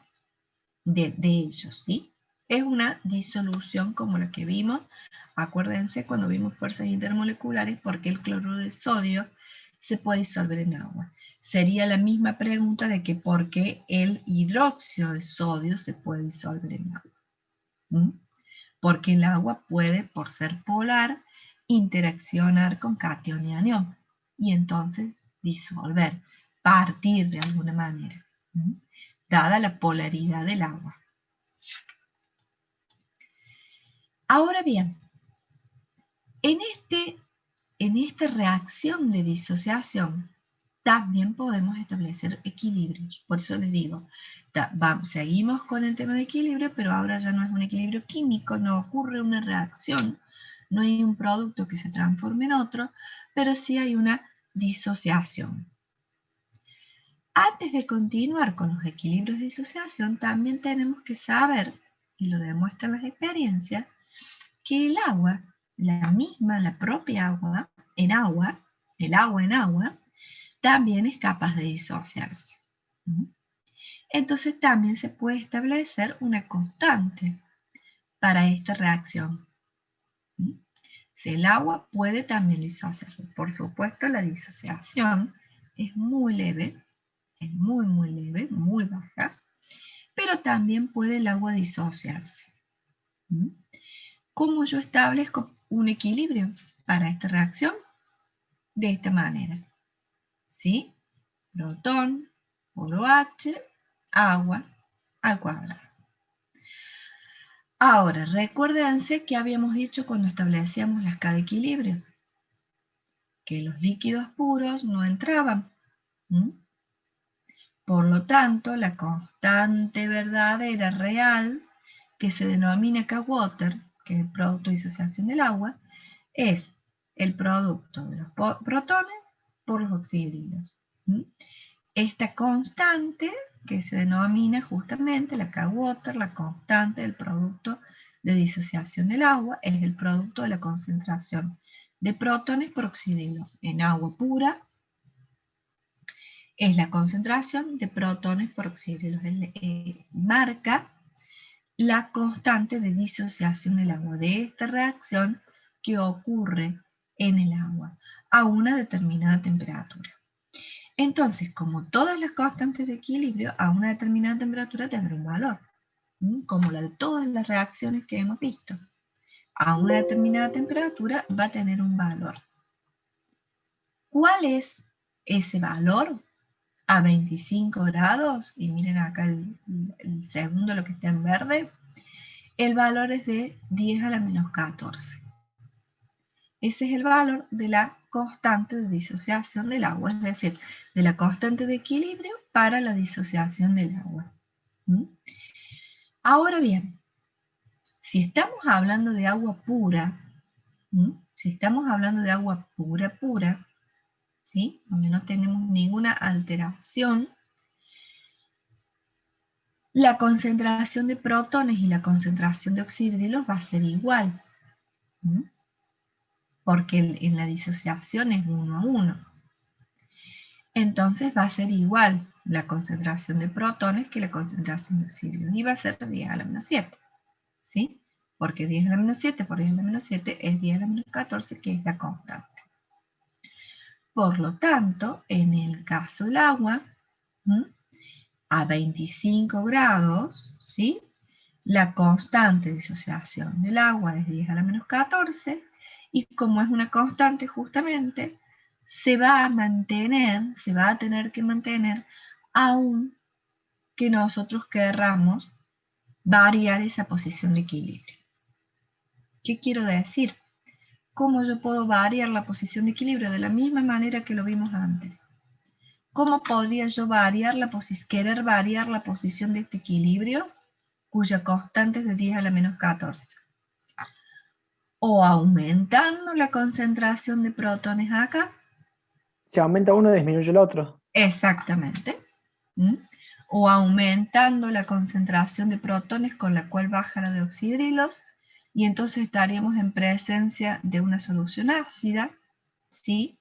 A: de ellos, ¿sí? Es una disolución como la que vimos, acuérdense cuando vimos fuerzas intermoleculares, porque el cloruro de sodio se puede disolver en agua. Sería la misma pregunta de que por qué el hidróxido de sodio se puede disolver en agua. Porque el agua puede, por ser polar, interaccionar con catión y anión, y entonces disolver, partir de alguna manera, dada la polaridad del agua. Ahora bien, en esta reacción de disociación también podemos establecer equilibrios. Por eso les digo, seguimos con el tema de equilibrio, pero ahora ya no es un equilibrio químico, no ocurre una reacción, no hay un producto que se transforme en otro, pero sí hay una disociación. Antes de continuar con los equilibrios de disociación, también tenemos que saber, y lo demuestran las experiencias, que el agua, la propia agua, el agua en agua, también es capaz de disociarse. Entonces también se puede establecer una constante para esta reacción. Si el agua puede también disociarse. Por supuesto, la disociación es muy leve, es muy leve, muy baja, pero también puede el agua disociarse. ¿Cómo yo establezco un equilibrio para esta reacción? De esta manera. ¿Sí? Protón por OH, agua al cuadrado. Ahora, recuérdense que habíamos dicho cuando establecíamos la escala de equilibrio, que los líquidos puros no entraban. Por lo tanto, la constante verdadera real, que se denomina K-Water, que es el producto de disociación del agua, es el producto de los protones por los oxidrilos. Esta constante, que se denomina justamente la K-Water, la constante del producto de disociación del agua, es el producto de la concentración de protones por oxidrilo en agua pura, es la concentración de protones por oxidrilos. Marca la constante de disociación del agua, de esta reacción que ocurre en el agua a una determinada temperatura. Entonces, como todas las constantes de equilibrio, a una determinada temperatura tendrá un valor, como la de todas las reacciones que hemos visto. A una determinada temperatura va a tener un valor. ¿Cuál es ese valor? A 25 grados, y miren acá el segundo, lo que está en verde, el valor es de 10 a la menos 14. Ese es el valor de la constante de disociación del agua, es decir, de la constante de equilibrio para la disociación del agua. Ahora bien, si estamos hablando de agua pura, si estamos hablando de agua pura, ¿sí? Donde no tenemos ninguna alteración, la concentración de protones y la concentración de oxidrilos va a ser igual, porque en la disociación es 1 a 1. Entonces va a ser igual la concentración de protones que la concentración de oxidrilos, y va a ser 10 a la menos 7, ¿sí? Porque 10 a la menos 7 por 10 a la menos 7 es 10 a la menos 14, que es la constante. Por lo tanto, en el caso del agua, a 25 grados, ¿sí? La constante de disociación del agua es 10 a la menos 14, y como es una constante justamente, se va a tener que mantener, aun que nosotros querramos variar esa posición de equilibrio. ¿Qué quiero decir? ¿Cómo yo puedo variar la posición de equilibrio? De la misma manera que lo vimos antes. ¿Cómo podría yo querer variar la posición de este equilibrio, cuya constante es de 10 a la menos 14? O aumentando la concentración de protones acá.
D: Si aumenta uno, disminuye el otro.
A: Exactamente. O aumentando la concentración de protones con la cual baja la de oxidrilos, y entonces estaríamos en presencia de una solución ácida, ¿sí?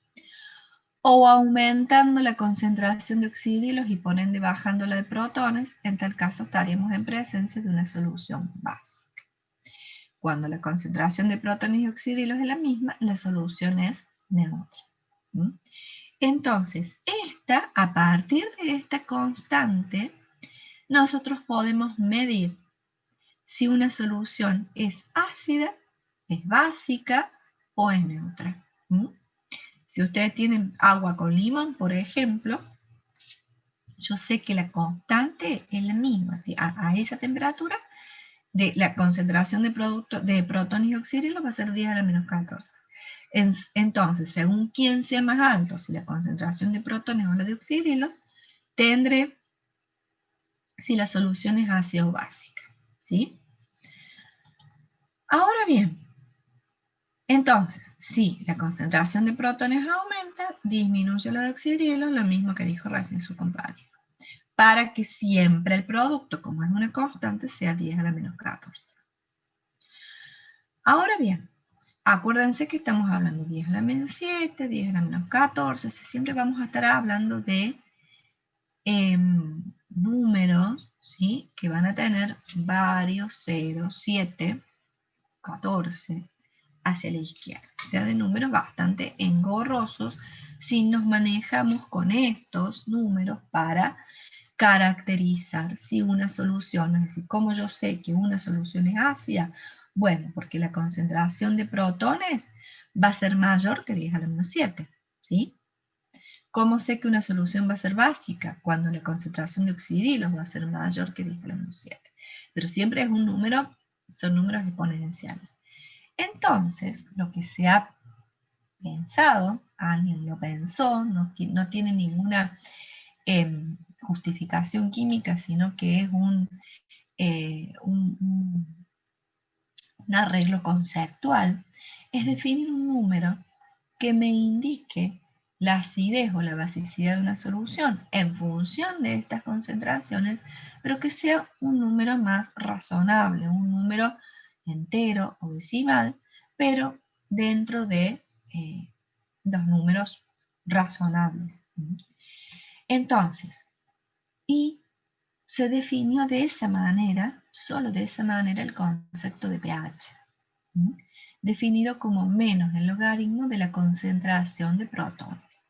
A: O aumentando la concentración de oxidrilos y por ende bajando la de protones, en tal caso estaríamos en presencia de una solución básica. Cuando la concentración de protones y oxidrilos es la misma, la solución es neutra. Entonces, a partir de esta constante, nosotros podemos medir si una solución es ácida, es básica o es neutra. Si ustedes tienen agua con limón, por ejemplo, yo sé que la constante es la misma. A esa temperatura, de la concentración de protones y oxidrilos va a ser 10 a la menos 14. Entonces, según quién sea más alto, si la concentración de protones o la de oxidrilos, tendré si la solución es ácida o básica, ¿sí? Ahora bien, entonces, si la concentración de protones aumenta, disminuye la de oxidrilos, lo mismo que dijo recién su compañero, para que siempre el producto, como es una constante, sea 10 a la menos 14. Ahora bien, acuérdense que estamos hablando de 10 a la menos 7, 10 a la menos 14, o sea, siempre vamos a estar hablando de números, ¿sí? Que van a tener varios 0, 7, 14 hacia la izquierda, o sea, de números bastante engorrosos si nos manejamos con estos números para caracterizar si una solución, es decir, ¿cómo yo sé que una solución es ácida? Bueno, porque la concentración de protones va a ser mayor que 10 a la menos 7, ¿sí? ¿Cómo sé que una solución va a ser básica? Cuando la concentración de oxidrilos va a ser mayor que 10 a la menos 7. Pero siempre es un número, son números exponenciales. Entonces, lo que se ha pensado, alguien lo pensó, no tiene ninguna justificación química, sino que es un arreglo conceptual, es definir un número que me indique la acidez o la basicidad de una solución en función de estas concentraciones, pero que sea un número más razonable, un número entero o decimal, pero dentro de los números razonables. Entonces, y se definió de esa manera, solo de esa manera, el concepto de pH, definido como menos el logaritmo de la concentración de protones.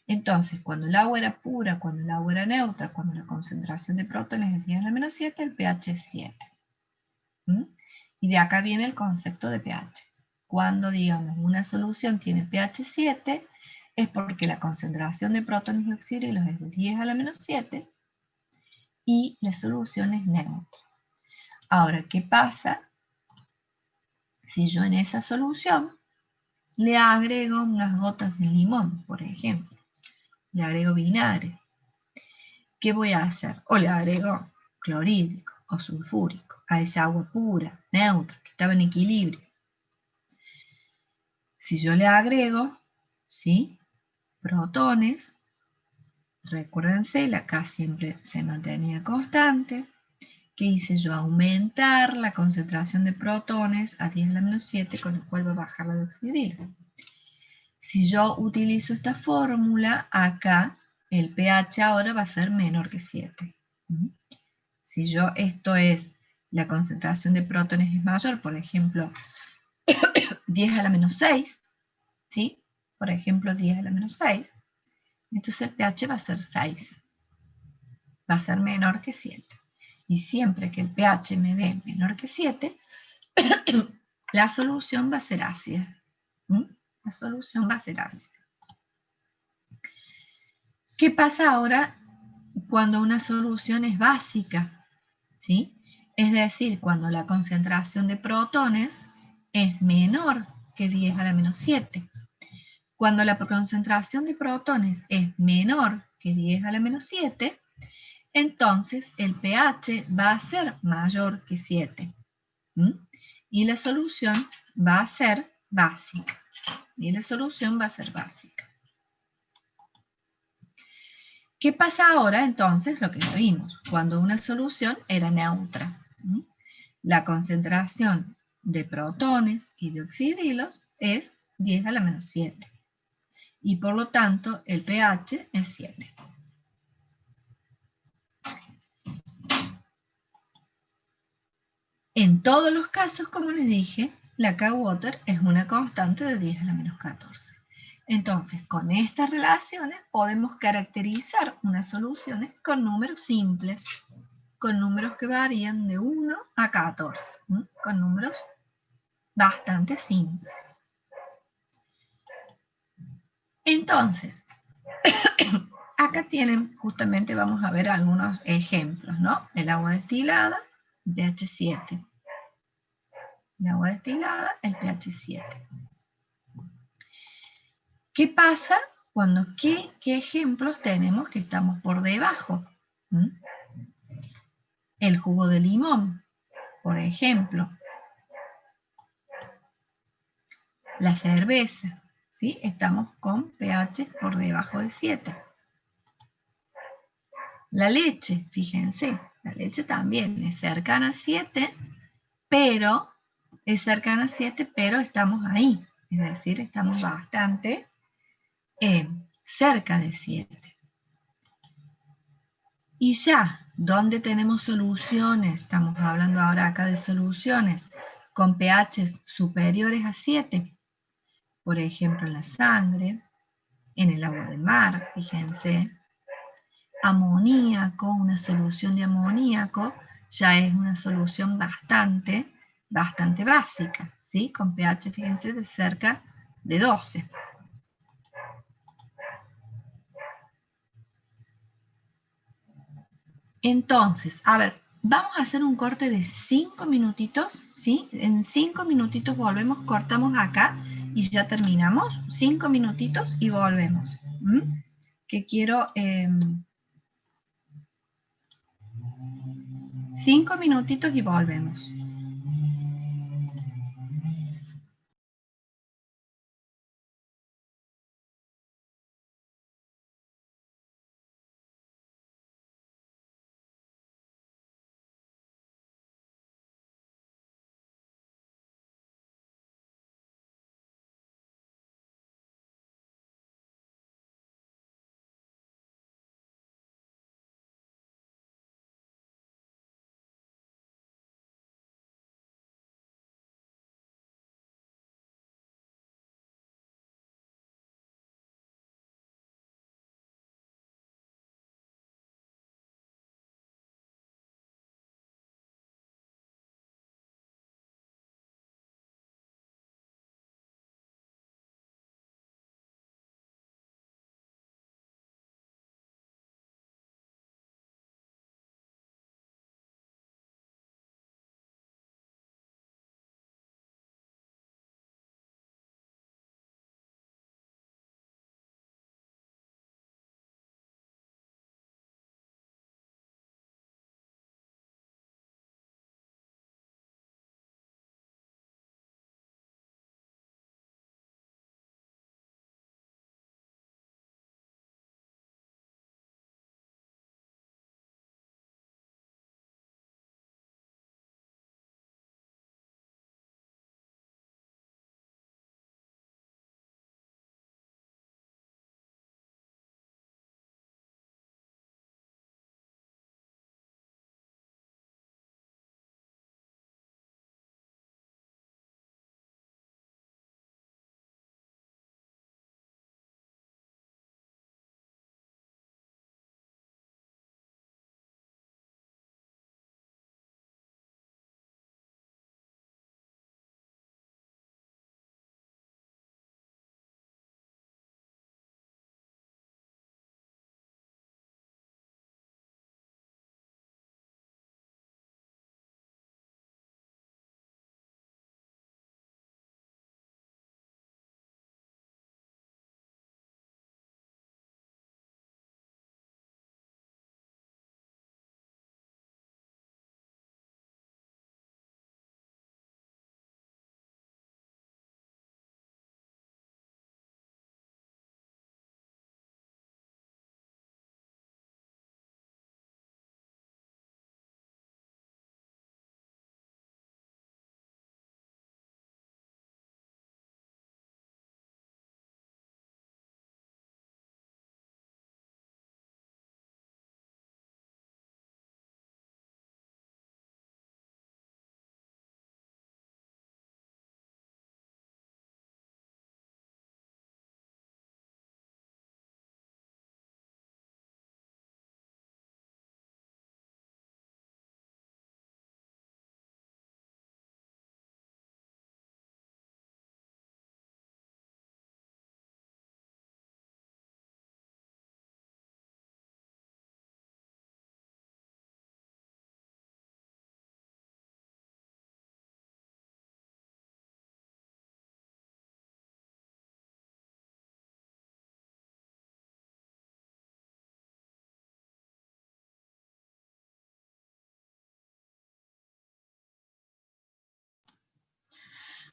A: Entonces, cuando el agua era pura, cuando el agua era neutra, cuando la concentración de protones es 10 a la menos 7, el pH es 7. Y de acá viene el concepto de pH. Cuando, digamos, una solución tiene pH 7, es porque la concentración de protones y oxidrilos es de 10 a la menos 7 y la solución es neutra. Ahora, ¿qué pasa si yo en esa solución le agrego unas gotas de limón, por ejemplo? Le agrego vinagre. ¿Qué voy a hacer? O le agrego clorhídrico o sulfúrico a esa agua pura, neutra, que estaba en equilibrio. Si yo le agrego, ¿sí?, protones, recuérdense, la K siempre se mantenía constante. ¿Qué hice yo? Aumentar la concentración de protones a 10 a la menos 7, con el cual va a bajar la de oxidrilo. Si yo utilizo esta fórmula, acá el pH ahora va a ser menor que 7. Si yo, esto es, la concentración de protones es mayor, por ejemplo, 10 a la menos 6, ¿sí? Por ejemplo, 10 a la menos 6, entonces el pH va a ser 6. Va a ser menor que 7. Y siempre que el pH me dé menor que 7, la solución va a ser ácida. La solución va a ser ácida. ¿Qué pasa ahora cuando una solución es básica? ¿Sí? Es decir, cuando la concentración de protones es menor que 10 a la menos 7. Cuando la concentración de protones es menor que 10 a la menos 7, entonces el pH va a ser mayor que 7. Y la solución va a ser básica. ¿Qué pasa ahora entonces? Lo que ya vimos, cuando una solución era neutra. La concentración de protones y de oxidrilos es 10 a la menos 7. Y por lo tanto el pH es 7. En todos los casos, como les dije, la K-Water es una constante de 10 a la menos 14. Entonces, con estas relaciones podemos caracterizar unas soluciones con números simples, con números que varían de 1 a 14, con números bastante simples. Entonces, acá tienen, justamente vamos a ver algunos ejemplos, ¿no? El agua destilada, pH 7. El agua destilada, el pH 7. ¿Qué pasa cuando qué ejemplos tenemos que estamos por debajo? El jugo de limón, por ejemplo. La cerveza, ¿sí? Estamos con pH por debajo de 7. La leche, fíjense, la leche también es cercana a 7, pero es cercana a 7, pero estamos ahí. Es decir, estamos bastante cerca de 7. Y ya, ¿dónde tenemos soluciones? Estamos hablando ahora acá de soluciones con pHs superiores a 7. Por ejemplo, en la sangre, en el agua de mar, fíjense. Amoníaco, una solución de amoníaco, ya es una solución bastante básica, ¿sí? Con pH, fíjense, de cerca de 12. Entonces, a ver, vamos a hacer un corte de 5 minutitos, ¿sí? En 5 minutitos volvemos, cortamos acá y ya terminamos. 5 minutitos y volvemos. Que quiero... 5 minutitos y volvemos.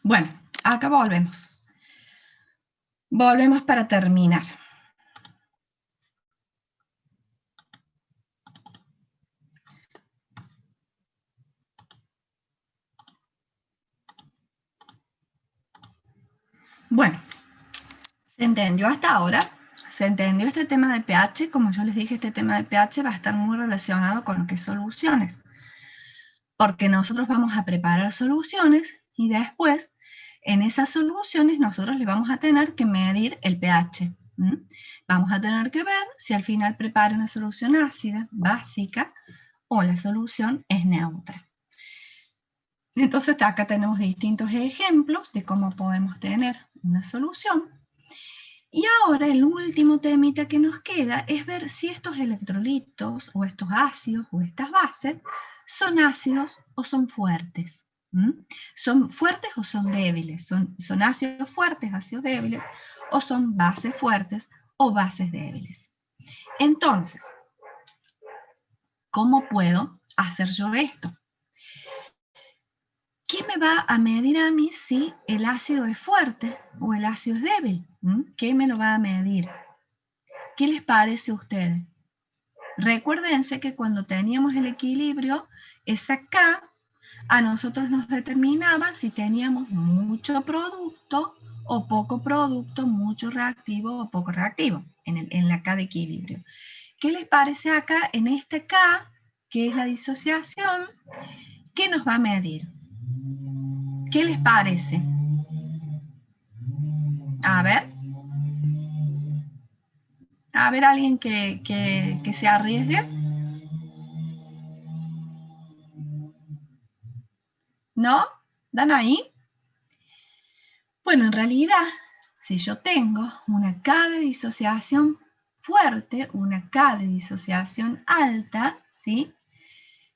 A: Bueno, acá volvemos. Volvemos para terminar. Bueno, ¿se entendió hasta ahora? ¿Se entendió este tema de pH? Como yo les dije, este tema de pH va a estar muy relacionado con lo que es soluciones. Porque nosotros vamos a preparar soluciones y después en esas soluciones nosotros le vamos a tener que medir el pH. Vamos a tener que ver si al final prepara una solución ácida, básica, o la solución es neutra. Entonces acá tenemos distintos ejemplos de cómo podemos tener una solución. Y ahora el último temita que nos queda es ver si estos electrolitos o estos ácidos o estas bases son ácidos o son fuertes. ¿Son fuertes o son débiles? ¿Son ácidos fuertes, ácidos débiles? ¿O son bases fuertes o bases débiles? Entonces, ¿cómo puedo hacer yo esto? ¿Qué me va a medir a mí si el ácido es fuerte o el ácido es débil? ¿Qué me lo va a medir? ¿Qué les parece a ustedes? Recuérdense que cuando teníamos el equilibrio, esa K a nosotros nos determinaba si teníamos mucho producto o poco producto, mucho reactivo o poco reactivo, en la K de equilibrio. ¿Qué les parece acá en esta K, que es la disociación? ¿Qué nos va a medir? ¿Qué les parece? A ver, alguien que se arriesgue. ¿No? ¿Dan ahí? Bueno, en realidad, si yo tengo una K de disociación fuerte, una K de disociación alta, ¿sí?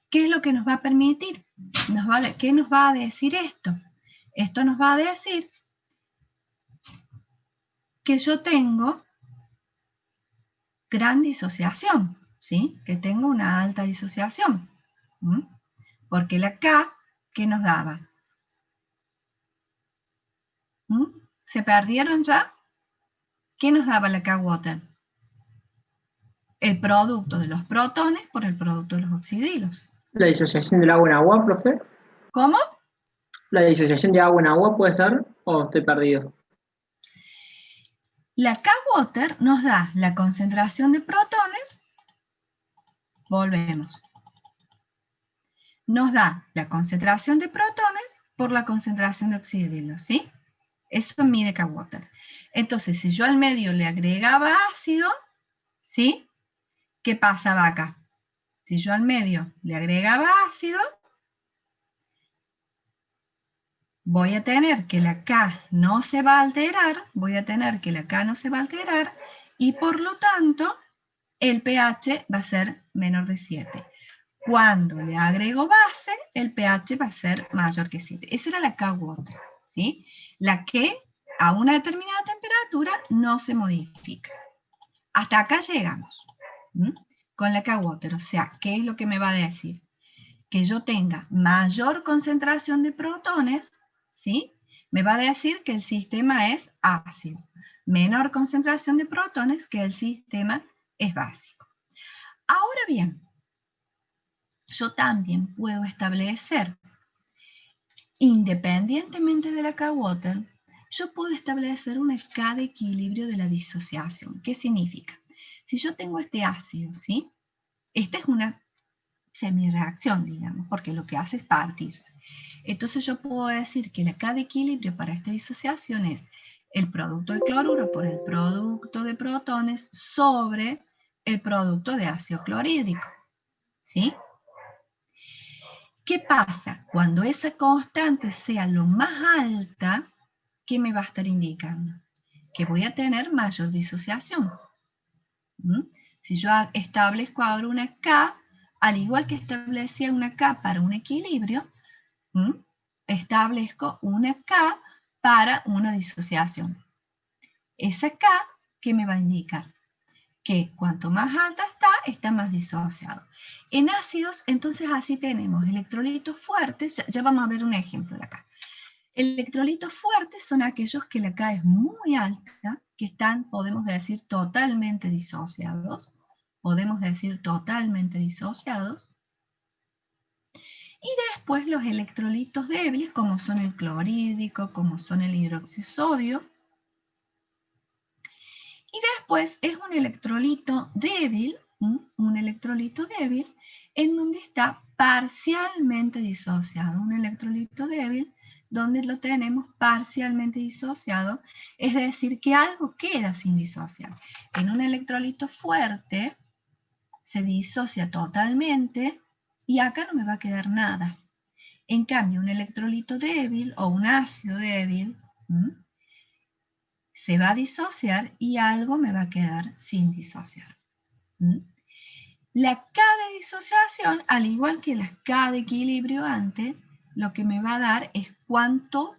A: ¿Qué es lo que nos va a permitir? ¿Qué nos va a decir esto? Esto nos va a decir que yo tengo gran disociación, ¿sí? Que tengo una alta disociación. Porque la K, ¿qué nos daba? ¿Se perdieron ya? ¿Qué nos daba la K-Water? El producto de los protones por el producto de los oxidrilos.
E: ¿La disociación del agua en agua, profe?
A: ¿Cómo?
E: ¿La disociación de agua en agua puede ser? ¿O estoy perdido?
A: La K-Water nos da la concentración de protones. Volvemos. Nos da la concentración de protones por la concentración de oxidrilos, ¿sí? Eso mide K-Water. Entonces, si yo al medio le agregaba ácido, ¿sí? ¿Qué pasaba acá? Si yo al medio le agregaba ácido, voy a tener que la K no se va a alterar, y por lo tanto el pH va a ser menor de 7. Cuando le agrego base, el pH va a ser mayor que 7. Esa era la K-Water, ¿sí? La que a una determinada temperatura no se modifica. Hasta acá llegamos con la K-Water. O sea, ¿qué es lo que me va a decir? Que yo tenga mayor concentración de protones, ¿sí? Me va a decir que el sistema es ácido. Menor concentración de protones, que el sistema es básico. Ahora bien, yo también puedo establecer, independientemente de la K-Water, yo puedo establecer una K de equilibrio de la disociación. ¿Qué significa? Si yo tengo este ácido, ¿sí? Esta es una semireacción, digamos, porque lo que hace es partirse. Entonces yo puedo decir que la K de equilibrio para esta disociación es el producto de cloruro por el producto de protones sobre el producto de ácido clorhídrico, ¿sí? ¿Qué pasa? Cuando esa constante sea lo más alta, ¿qué me va a estar indicando? Que voy a tener mayor disociación. Si yo establezco ahora una K, al igual que establecía una K para un equilibrio, establezco una K para una disociación. Esa K, ¿qué me va a indicar? Que cuanto más alta está más disociado. En ácidos, entonces así tenemos electrolitos fuertes, ya vamos a ver un ejemplo de acá. Electrolitos fuertes son aquellos que la K es muy alta, que están, podemos decir, totalmente disociados. Y después los electrolitos débiles, como son el clorhídrico, como son el hidroxisodio, Y después es un electrolito débil, en donde está parcialmente disociado. Un electrolito débil donde lo tenemos parcialmente disociado, es decir, que algo queda sin disociar. En un electrolito fuerte se disocia totalmente y acá no me va a quedar nada. En cambio, un electrolito débil o un ácido débil se va a disociar y algo me va a quedar sin disociar. La K de disociación, al igual que la K de equilibrio antes, lo que me va a dar es cuanto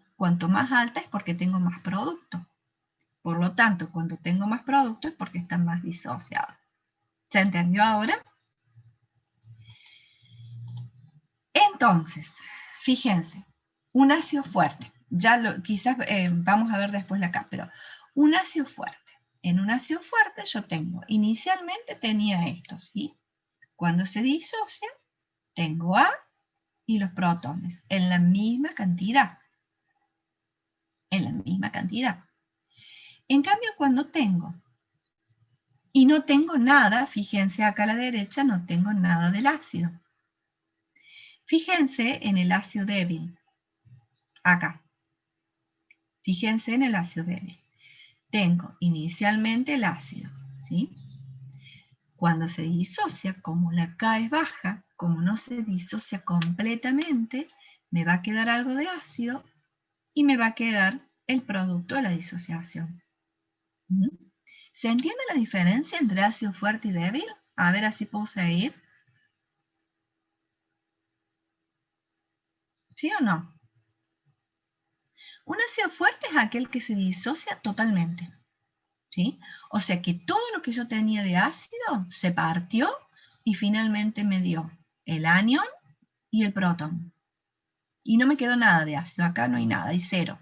A: más alta es porque tengo más producto. Por lo tanto, cuando tengo más producto es porque están más disociados. ¿Se entendió ahora? Entonces, fíjense, un ácido fuerte, quizás vamos a ver después la K, pero un ácido fuerte. En un ácido fuerte yo inicialmente tenía esto, ¿sí? Cuando se disocia, tengo A y los protones en la misma cantidad. En la misma cantidad. En cambio, cuando tengo y no tengo nada, fíjense acá a la derecha, no tengo nada del ácido. Fíjense en el ácido débil. Acá. Fíjense en el ácido débil. Tengo inicialmente el ácido, ¿sí? Cuando se disocia, como la K es baja, como no se disocia completamente, me va a quedar algo de ácido y me va a quedar el producto de la disociación. ¿Se entiende la diferencia entre ácido fuerte y débil? A ver, así puedo seguir. ¿Sí o no? Un ácido fuerte es aquel que se disocia totalmente, ¿sí? O sea que todo lo que yo tenía de ácido se partió y finalmente me dio el anión y el protón. Y no me quedó nada de ácido, acá no hay nada, hay cero.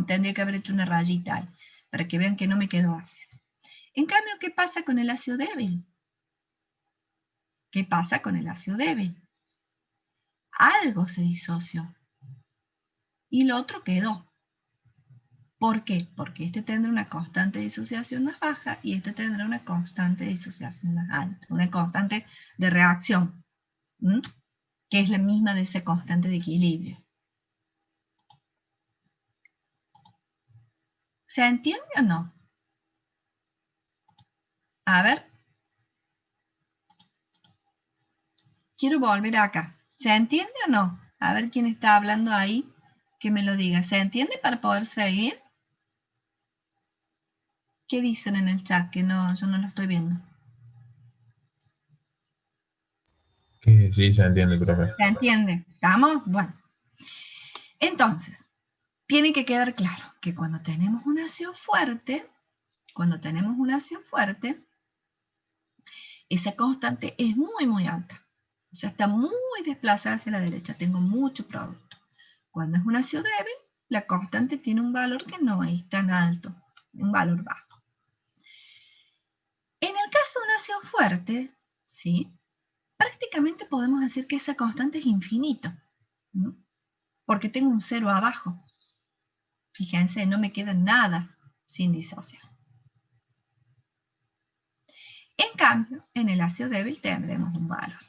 A: Tendría que haber hecho una rayita ahí, para que vean que no me quedó ácido. En cambio, ¿qué pasa con el ácido débil? ¿Qué pasa con el ácido débil? Algo se disoció y lo otro quedó. ¿Por qué? Porque este tendrá una constante de disociación más baja y este tendrá una constante de disociación más alta, una constante de reacción, que es la misma de esa constante de equilibrio. ¿Se entiende o no? A ver. Quiero volver acá. ¿Se entiende o no? A ver quién está hablando ahí, que me lo diga. ¿Se entiende para poder seguir? ¿Qué dicen en el chat? Que no, yo no lo estoy viendo.
F: Sí, se entiende, profe.
A: ¿Se entiende? ¿Estamos? Bueno. Entonces, tiene que quedar claro que cuando tenemos un ácido fuerte, esa constante es muy, muy alta. O sea, está muy desplazada hacia la derecha. Tengo mucho producto. Cuando es un ácido débil, la constante tiene un valor que no es tan alto, un valor bajo. En el caso de un ácido fuerte, ¿sí? Prácticamente podemos decir que esa constante es infinito, ¿no? Porque tengo un cero abajo. Fíjense, no me queda nada sin disociar. En cambio, en el ácido débil tendremos un valor.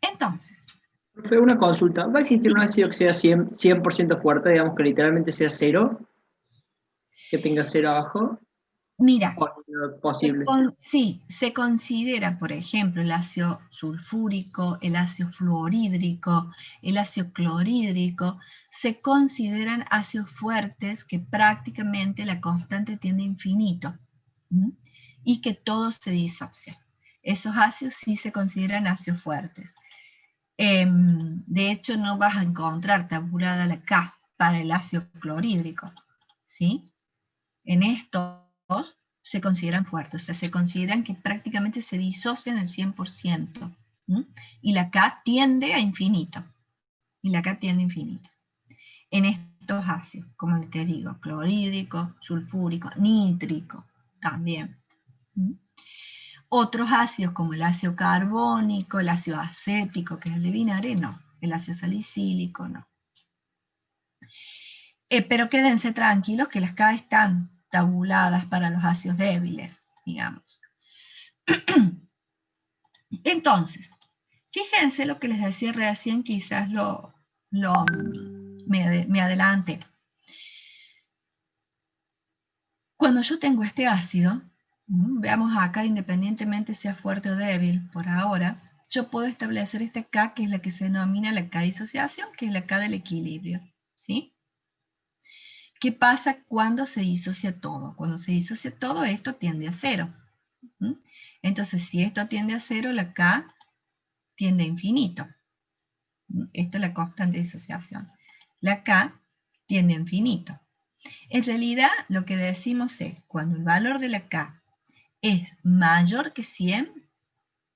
A: Entonces,
E: Profe, una consulta. ¿Va a existir un ácido que sea 100% fuerte, digamos que literalmente sea cero? Que tenga cero abajo.
A: mira,
E: ¿O no es posible?
A: sí, se considera, por ejemplo, el ácido sulfúrico, el ácido fluorhídrico, el ácido clorhídrico, se consideran ácidos fuertes que prácticamente la constante tiende a infinito, ¿sí? Y que todos se disocian. Esos ácidos sí se consideran ácidos fuertes. De hecho, no vas a encontrar tabulada la K para el ácido clorhídrico, ¿sí? En estos se consideran fuertes, o sea, se consideran que prácticamente se disocian al 100%, ¿sí? Y la K tiende a infinito, En estos ácidos, como te digo, clorhídrico, sulfúrico, nítrico, también. ¿Sí? Otros ácidos como el ácido carbónico, el ácido acético, que es el de vinagre, no. El ácido salicílico, no. Pero quédense tranquilos que las K están tabuladas para los ácidos débiles, digamos. Entonces, fíjense lo que les decía recién, quizás me adelanté. Cuando yo tengo este ácido, veamos acá, independientemente sea fuerte o débil por ahora, yo puedo establecer esta K, que es la que se denomina la K disociación, que es la K del equilibrio, ¿sí? ¿Qué pasa cuando se disocia todo? Cuando se disocia todo, esto tiende a cero. Entonces, si esto tiende a cero, la K tiende a infinito. Esta es la constante de disociación. La K tiende a infinito. En realidad, lo que decimos es, cuando el valor de la K es mayor que 100,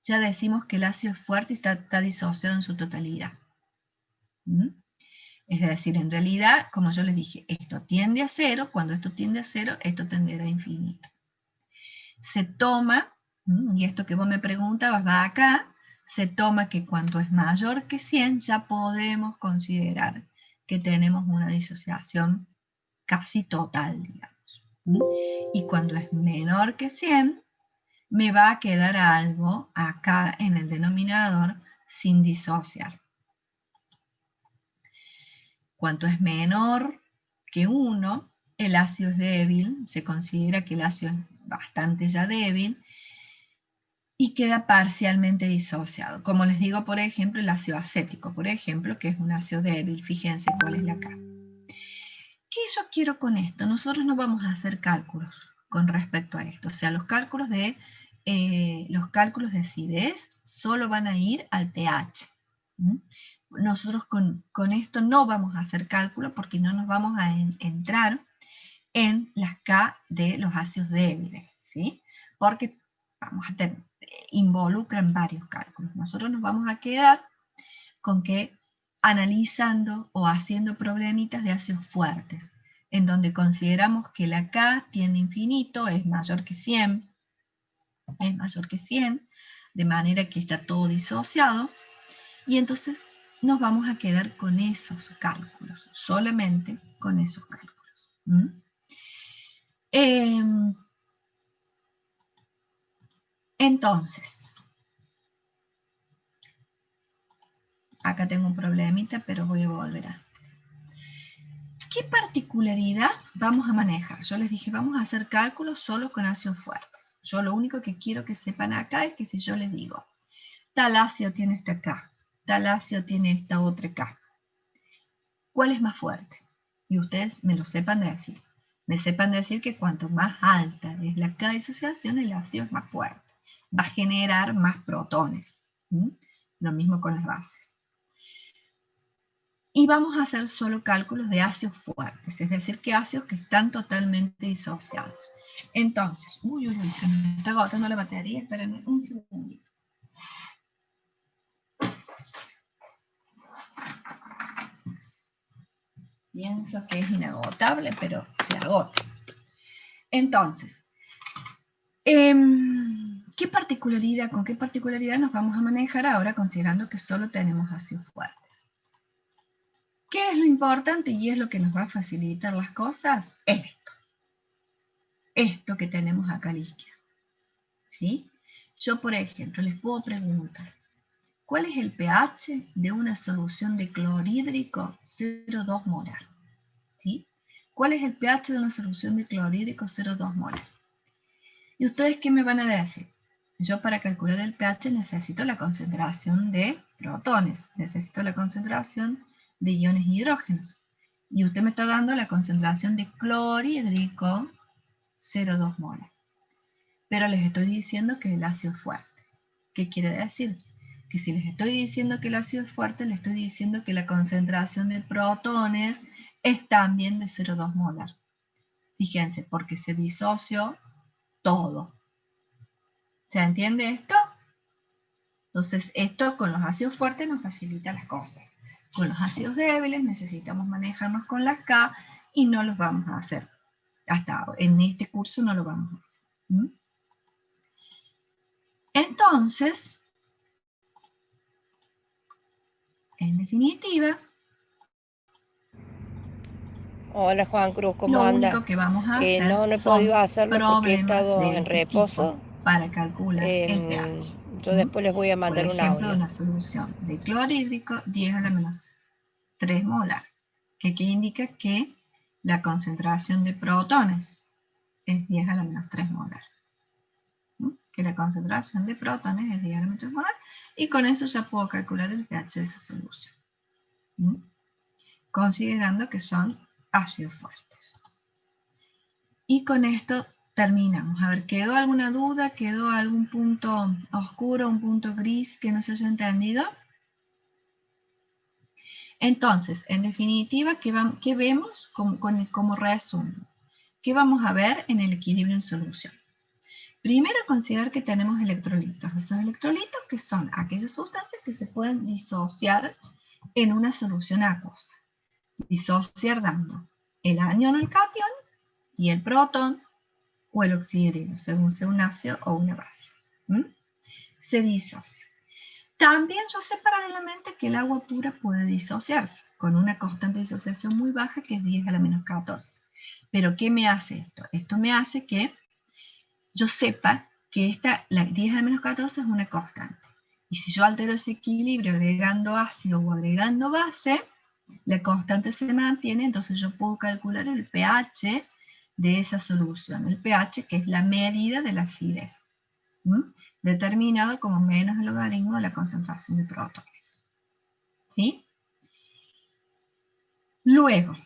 A: ya decimos que el ácido es fuerte y está disociado en su totalidad. Es decir, en realidad, como yo les dije, esto tiende a cero. Cuando esto tiende a cero, esto tenderá a infinito. Se toma, y esto que vos me preguntabas va acá, se toma que cuando es mayor que 100 ya podemos considerar que tenemos una disociación casi total, digamos. Y cuando es menor que 100, me va a quedar algo acá en el denominador sin disociar. Cuanto es menor que 1, el ácido es débil, se considera que el ácido es bastante ya débil, y queda parcialmente disociado. Como les digo, por ejemplo, el ácido acético, por ejemplo, que es un ácido débil. Fíjense cuál es la K. ¿Qué yo quiero con esto? Nosotros no vamos a hacer cálculos con respecto a esto. O sea, los cálculos de acidez solo van a ir al pH. Nosotros con esto no vamos a hacer cálculo porque no nos vamos a entrar en las K de los ácidos débiles, ¿sí? Porque involucran varios cálculos. Nosotros nos vamos a quedar con que analizando o haciendo problemitas de ácidos fuertes, en donde consideramos que la K tiende a infinito, es mayor que 100, de manera que está todo disociado, y entonces nos vamos a quedar con esos cálculos, solamente con esos cálculos. Entonces, acá tengo un problemita, pero voy a volver antes. ¿Qué particularidad vamos a manejar? Yo les dije, vamos a hacer cálculos solo con ácidos fuertes. Yo lo único que quiero que sepan acá es que si yo les digo, tal ácido tiene esta K, tal ácido tiene esta otra K, ¿cuál es más fuerte? Y ustedes me lo sepan decir. Me sepan decir que cuanto más alta es la K disociación, el ácido es más fuerte. Va a generar más protones. Lo mismo con las bases. Y vamos a hacer solo cálculos de ácidos fuertes, es decir, que ácidos que están totalmente disociados. Entonces, se me está agotando la batería, espérenme un segundito. Pienso que es inagotable, pero se agota. Entonces, con qué particularidad nos vamos a manejar ahora considerando que solo tenemos ácidos fuertes? ¿Qué es lo importante y es lo que nos va a facilitar las cosas? Esto que tenemos acá a la izquierda. ¿Sí? Yo, por ejemplo, les puedo preguntar, ¿cuál es el pH de una solución de clorhídrico 0,2 molar? ¿Sí? ¿Cuál es el pH de una solución de clorhídrico 0,2 molar? ¿Y ustedes qué me van a decir? Yo para calcular el pH necesito la concentración de protones, necesito la concentración de iones hidrógenos. Y usted me está dando la concentración de clorhídrico 0,2 molar. Pero les estoy diciendo que el ácido es fuerte. ¿Qué quiere decir? Que si les estoy diciendo que el ácido es fuerte, les estoy diciendo que la concentración de protones es también de 0,2 molar. Fíjense, porque se disoció todo. ¿Se entiende esto? Entonces, esto con los ácidos fuertes nos facilita las cosas. Con los ácidos débiles necesitamos manejarnos con las K y no los vamos a hacer. Hasta en este curso no lo vamos a hacer. Entonces, en definitiva,
G: Hola Juan Cruz, ¿cómo
A: Lo
G: andas?
A: único que vamos a hacer
G: No he
A: son
G: podido hacerlo porque he
A: problemas
G: estado
A: de
G: en
A: este tipo
G: reposo.
A: para calcular el pH.
G: Yo después les voy a
A: Por
G: mandar un
A: ejemplo,
G: audio.
A: una solución de clorhídrico 10 a la menos 3 molar, que indica que la concentración de protones es 10 a la menos 3 molar. Que la concentración de protones es 10 a la menos 3 molar, y con eso ya puedo calcular el pH de esa solución. Considerando que son ácidos fuertes. Y con esto terminamos. A ver, ¿quedó alguna duda? ¿Quedó algún punto oscuro, un punto gris que no se haya entendido? Entonces, en definitiva, ¿qué vemos como resumen? ¿Qué vamos a ver en el equilibrio en solución? Primero, considerar que tenemos electrolitos. Esos electrolitos que son aquellas sustancias que se pueden disociar en una solución acuosa. Disociar dando el anión o el catión y el protón o el oxígeno, según sea un ácido o una base. Se disocia. También yo sé paralelamente que el agua pura puede disociarse con una constante de disociación muy baja que es 10 a la menos 14. Pero ¿qué me hace esto? Esto me hace que yo sepa que la 10 a la menos 14 es una constante. Y si yo altero ese equilibrio agregando ácido o agregando base, la constante se mantiene, entonces yo puedo calcular el pH de esa solución. El pH, que es la medida de la acidez, determinado como menos el logaritmo de la concentración de protones. ¿Sí? Luego,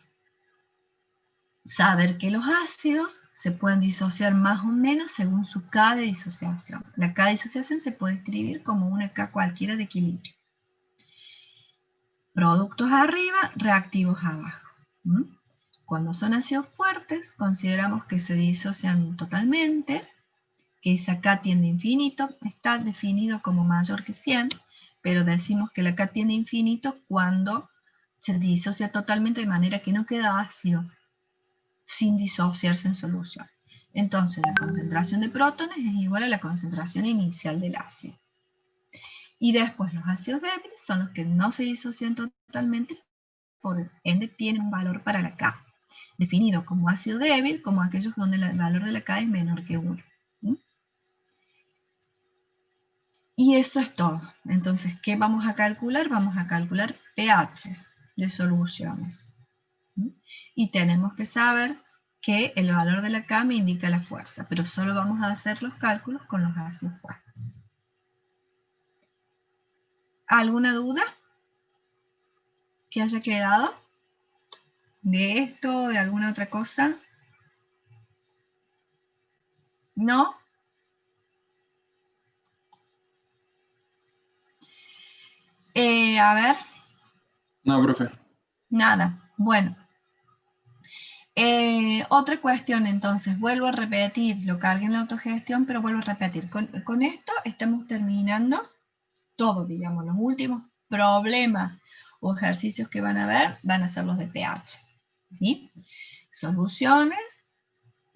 A: saber que los ácidos se pueden disociar más o menos según su K de disociación. La K de disociación se puede escribir como una K cualquiera de equilibrio. Productos arriba, reactivos abajo. Cuando son ácidos fuertes, consideramos que se disocian totalmente, que esa K tiende a infinito, está definido como mayor que 100, pero decimos que la K tiende a infinito cuando se disocia totalmente de manera que no queda ácido sin disociarse en solución. Entonces la concentración de protones es igual a la concentración inicial del ácido. Y después los ácidos débiles son los que no se disocian totalmente, por ende tienen un valor para la K, definido como ácido débil, como aquellos donde el valor de la K es menor que 1. Y eso es todo. Entonces, ¿qué vamos a calcular? Vamos a calcular pHs de soluciones. Y tenemos que saber que el valor de la K me indica la fuerza, pero solo vamos a hacer los cálculos con los ácidos fuertes. ¿Alguna duda que haya quedado de esto o de alguna otra cosa? ¿No? A ver.
B: No, profe.
A: Nada. Bueno. Otra cuestión, entonces, vuelvo a repetir, lo cargué en la autogestión, pero vuelvo a repetir. Con esto estamos terminando todo, digamos, los últimos problemas o ejercicios que van a ver van a ser los de pH, ¿sí? Soluciones,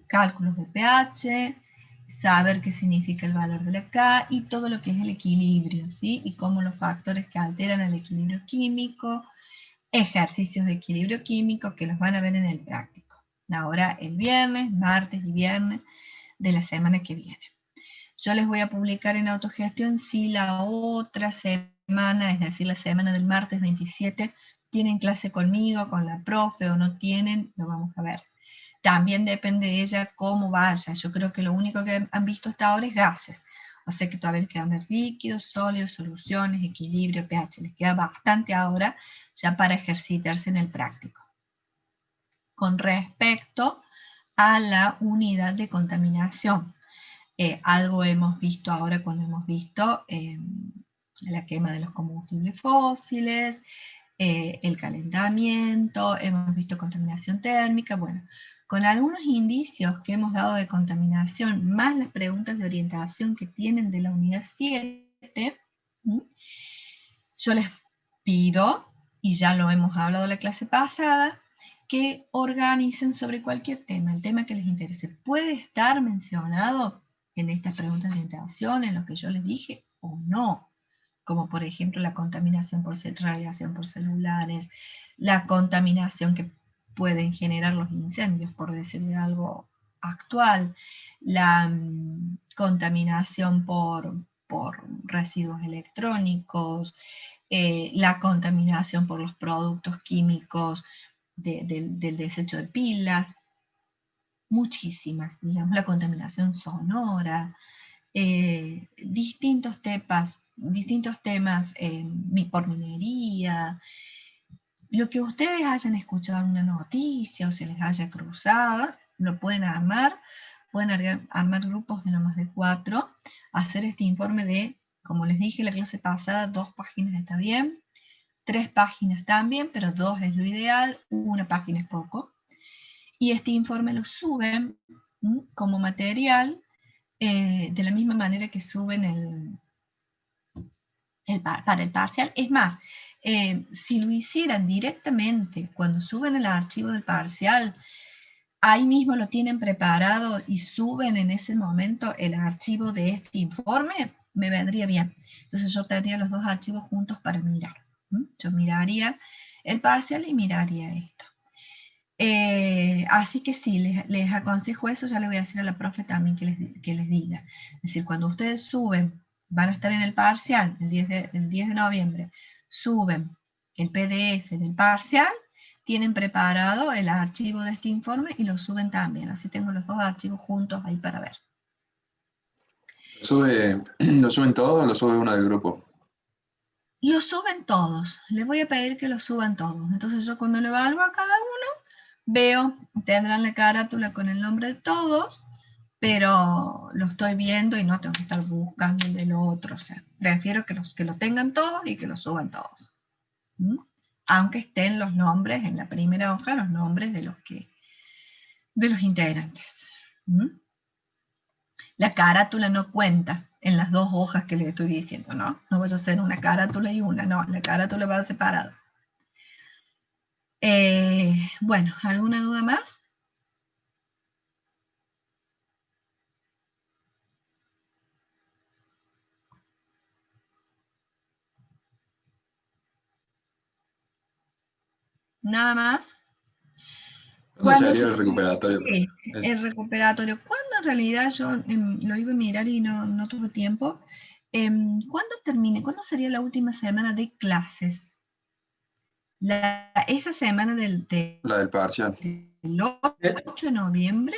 A: cálculos de pH, saber qué significa el valor de la K y todo lo que es el equilibrio, ¿sí? Y cómo los factores que alteran el equilibrio químico, ejercicios de equilibrio químico que los van a ver en el práctico. Ahora el viernes, martes y viernes de la semana que viene. Yo les voy a publicar en autogestión si la otra semana, es decir, la semana del martes 27, tienen clase conmigo, con la profe o no tienen, lo vamos a ver. También depende de ella cómo vaya. Yo creo que lo único que han visto hasta ahora es gases. O sea que todavía les quedan ver líquidos, sólidos, soluciones, equilibrio, pH. Les queda bastante ahora ya para ejercitarse en el práctico. Con respecto a la unidad de contaminación, algo hemos visto ahora cuando hemos visto la quema de los combustibles fósiles, el calentamiento, hemos visto contaminación térmica, bueno, con algunos indicios que hemos dado de contaminación, más las preguntas de orientación que tienen de la unidad 7, yo les pido, y ya lo hemos hablado la clase pasada, que organicen sobre cualquier tema, el tema que les interese. Puede estar mencionado en estas preguntas de orientación, en lo que yo les dije, o no, como por ejemplo la contaminación por radiación por celulares, la contaminación que pueden generar los incendios, por decirle algo actual, la contaminación por residuos electrónicos, la contaminación por los productos químicos del desecho de pilas, muchísimas, digamos, la contaminación sonora, distintos temas por minería, lo que ustedes hayan escuchado en una noticia o se les haya cruzado, lo pueden armar grupos de no más de 4, hacer este informe de, como les dije la clase pasada, 2 páginas está bien, 3 páginas también, pero 2 es lo ideal, 1 página es poco. Y este informe lo suben como material de la misma manera que suben para el parcial. Es más, si lo hicieran directamente cuando suben el archivo del parcial, ahí mismo lo tienen preparado y suben en ese momento el archivo de este informe, me vendría bien. Entonces yo tendría los 2 archivos juntos para mirar. Yo miraría el parcial y miraría esto. Así que sí, les aconsejo eso, ya le voy a decir a la profe también que les diga. Es decir, cuando ustedes suben, van a estar en el parcial el 10 de noviembre, suben el PDF del parcial, tienen preparado el archivo de este informe y lo suben también. Así tengo los 2 archivos juntos ahí para ver.
B: ¿Lo suben todos o lo sube uno del grupo?
A: Lo suben todos. Les voy a pedir que lo suban todos. Entonces yo cuando le evalúo a cada uno, veo, tendrán la carátula con el nombre de todos, pero lo estoy viendo y no tengo que estar buscando el del otro. O sea, prefiero que lo tengan todos y que lo suban todos. Aunque estén los nombres en la primera hoja, los nombres de los integrantes. La carátula no cuenta en las 2 hojas que les estoy diciendo, ¿no? No voy a hacer una carátula y una, no, la carátula va separada. Bueno, ¿alguna duda más? ¿Nada más?
B: ¿Cuándo sería el recuperatorio?
A: Sí, el recuperatorio. ¿Cuándo en realidad yo lo iba a mirar y no tuve tiempo? ¿Cuándo termine? ¿Cuándo sería la última semana de clases? Esa semana
B: la del parcial.
A: Del 8 de noviembre.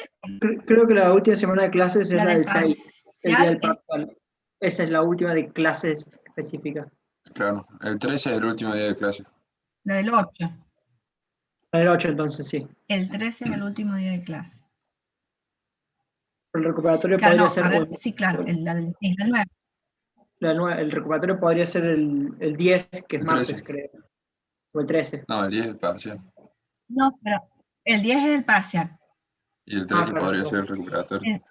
E: Creo que la última semana de clases es la del 6, el día del
A: parcial.
E: parcial. Esa es la última de clases específica.
B: Claro, el 13 es el último día de clase.
A: La del 8.
E: La del 8 entonces, sí.
A: El 13 es el último día de clase.
E: El recuperatorio
A: Claro,
E: podría
A: no,
E: ser...
A: a ver, sí, claro, la del 9.
E: El recuperatorio podría ser el 10, que es
B: El
E: martes,
B: 13.
E: creo. O el 13.
B: No, el 10 es el parcial.
A: No, pero el 10 es el parcial.
B: Y el 13
E: claro,
B: podría
E: no.
B: ser el recuperatorio.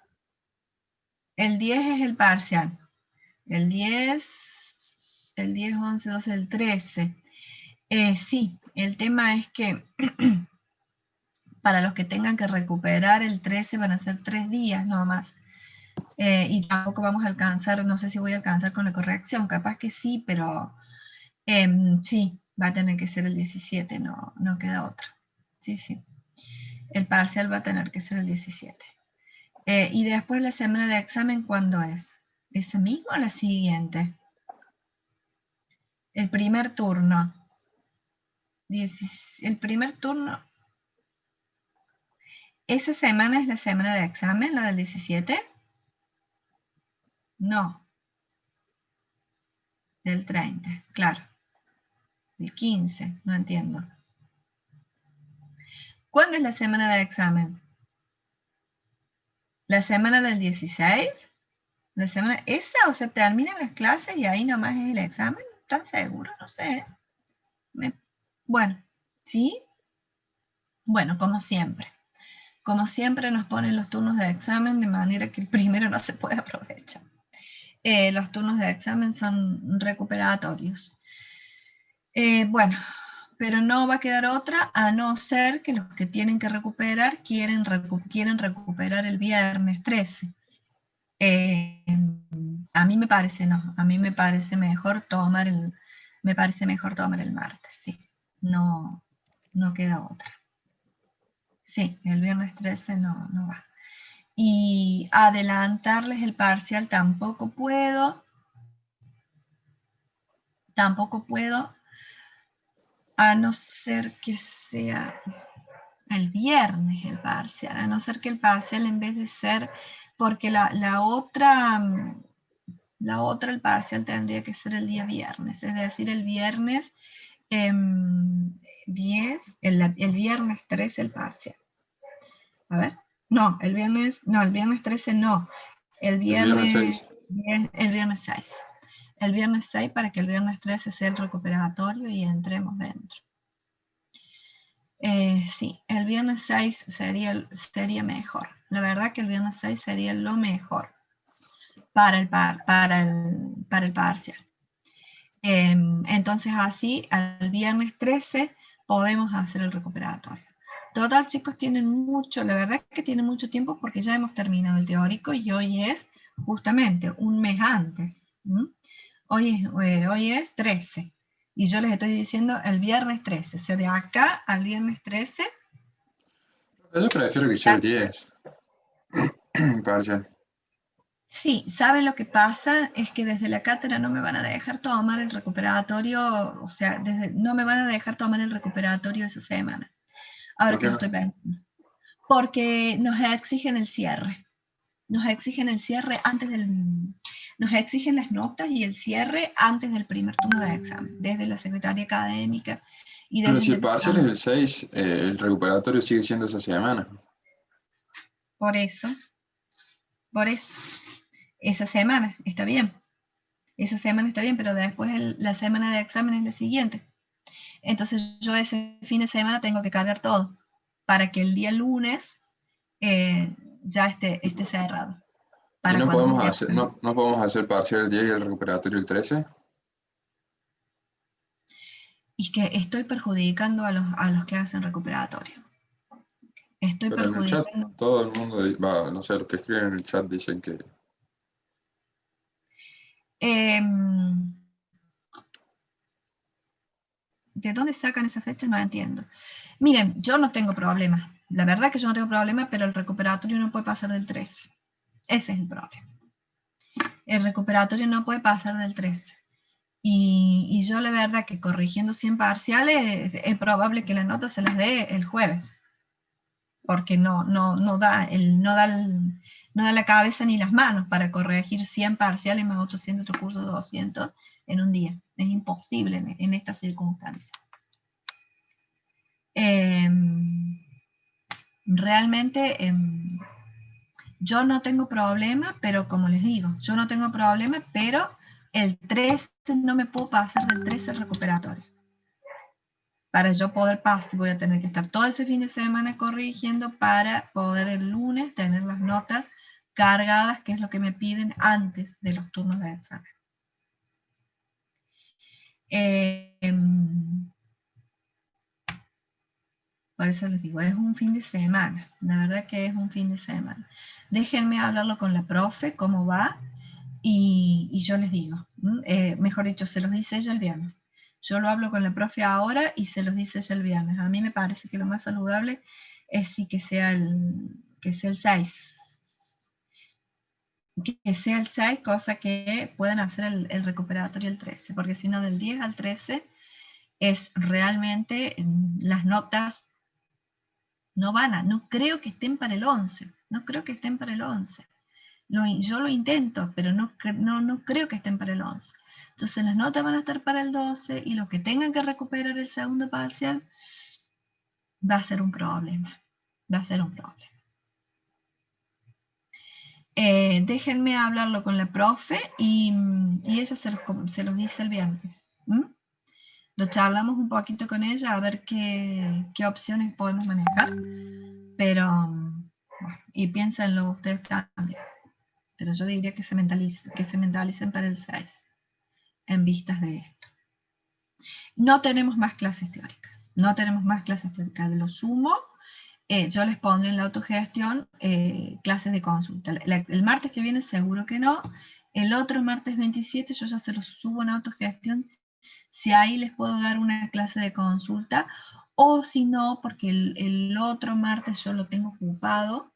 A: El 10 es el parcial. El 10, 11, 12, el 13. Sí, el tema es que para los que tengan que recuperar el 13 van a ser 3 días nomás. Y tampoco vamos a alcanzar, no sé si voy a alcanzar con la corrección, capaz que sí, pero sí, va a tener que ser el 17, no queda otra. Sí, sí. El parcial va a tener que ser el 17. Y después la semana de examen, ¿cuándo es? ¿Esa misma o la siguiente? El primer turno. El primer turno. ¿Esa semana es la semana de examen, la del 17? No. Del 30, claro. El 15, no entiendo. ¿Cuándo es la semana de examen? ¿La semana del 16? ¿La semana esa? O sea, terminan las clases y ahí nomás es el examen. ¿Están seguros? No sé. Bueno, ¿sí? Bueno, como siempre. Como siempre nos ponen los turnos de examen de manera que el primero no se puede aprovechar. Los turnos de examen son recuperatorios. Bueno, pero no va a quedar otra a no ser que los que tienen que recuperar quieren recuperar el viernes 13. A mí me parece no, a mí me parece mejor tomar el martes, sí. No queda otra. Sí, el viernes 13 no va. Y adelantarles el parcial tampoco puedo. Tampoco puedo, a no ser que sea el viernes el parcial, a no ser que el parcial en vez de ser, porque la otra, el parcial tendría que ser el día viernes, es decir, el viernes 10, el viernes 13 el parcial. A ver, no, el viernes 13 no, el viernes
B: 6.
A: el viernes 6. El viernes 6 para que el viernes 13 sea el recuperatorio y entremos dentro. Sí, el viernes 6 sería mejor. La verdad que el viernes 6 sería lo mejor para el parcial. Entonces así, al viernes 13 podemos hacer el recuperatorio. Total, chicos, tienen mucho, la verdad que tienen mucho tiempo porque ya hemos terminado el teórico y hoy es justamente un mes antes. Hoy es 13. Y yo les estoy diciendo el viernes 13. O sea, de acá al viernes 13.
B: Yo prefiero que sea el 10. Parcial.
A: Sí, ¿saben lo que pasa? Es que desde la cátedra no me van a dejar tomar el recuperatorio, o sea, no me van a dejar tomar el recuperatorio esa semana. Ahora que lo estoy pensando. Porque nos exigen el cierre. Nos exigen el cierre antes nos exigen las notas y el cierre antes del primer turno de examen, desde la secretaría académica y desde
B: Pero si el parcial es el 6, el recuperatorio sigue siendo esa semana.
A: Por eso, esa semana está bien. Esa semana está bien, pero después la semana de examen es la siguiente. Entonces yo ese fin de semana tengo que cargar todo para que el día lunes ya esté cerrado.
B: ¿Y no podemos hacer parcial el 10 y el recuperatorio el 13?
A: Y que estoy perjudicando a los que hacen recuperatorio.
B: Pero en el chat todo el mundo, no sé, los que escriben en el chat dicen que...
A: ¿De dónde sacan esas fechas? No entiendo. Miren, yo no tengo problema. La verdad que yo no tengo problema, pero el recuperatorio no puede pasar del 13. Ese es el problema. El recuperatorio no puede pasar del 13. Y yo la verdad que corrigiendo 100 parciales es probable que la nota se las dé el jueves. Porque no da la cabeza ni las manos para corregir 100 parciales más otros 100 de otro curso de 200 en un día. Es imposible en estas circunstancias. Realmente yo no tengo problema, pero como les digo, yo no tengo problema, pero el 13 no me puedo pasar del 13 recuperatorio. Para yo poder pasar, voy a tener que estar todo ese fin de semana corrigiendo para poder el lunes tener las notas cargadas, que es lo que me piden antes de los turnos de examen. Por eso les digo, es un fin de semana. La verdad que es un fin de semana. Déjenme hablarlo con la profe, cómo va, y yo les digo. Mejor dicho, se los dice ella el viernes. Yo lo hablo con la profe ahora y se los dice ella el viernes. A mí me parece que lo más saludable es sí que sea el 6. Que sea el 6, cosa que puedan hacer el recuperatorio el 13, porque si no, del 10 al 13 es realmente las notas no creo que estén para el 11, no creo que estén para el 11. Yo lo intento, pero no creo que estén para el 11. Entonces las notas van a estar para el 12 y los que tengan que recuperar el segundo parcial va a ser un problema. Déjenme hablarlo con la profe y ella se los dice el viernes. Lo charlamos un poquito con ella a ver qué opciones podemos manejar, pero bueno, y piénsenlo ustedes también. Pero yo diría que se mentalicen para el 6 en vistas de esto. No tenemos más clases teóricas, de lo sumo. Yo les pondré en la autogestión clases de consulta. El martes que viene seguro que no. El otro martes 27 yo ya se los subo en autogestión. Si ahí les puedo dar una clase de consulta o si no, porque el otro martes yo lo tengo ocupado,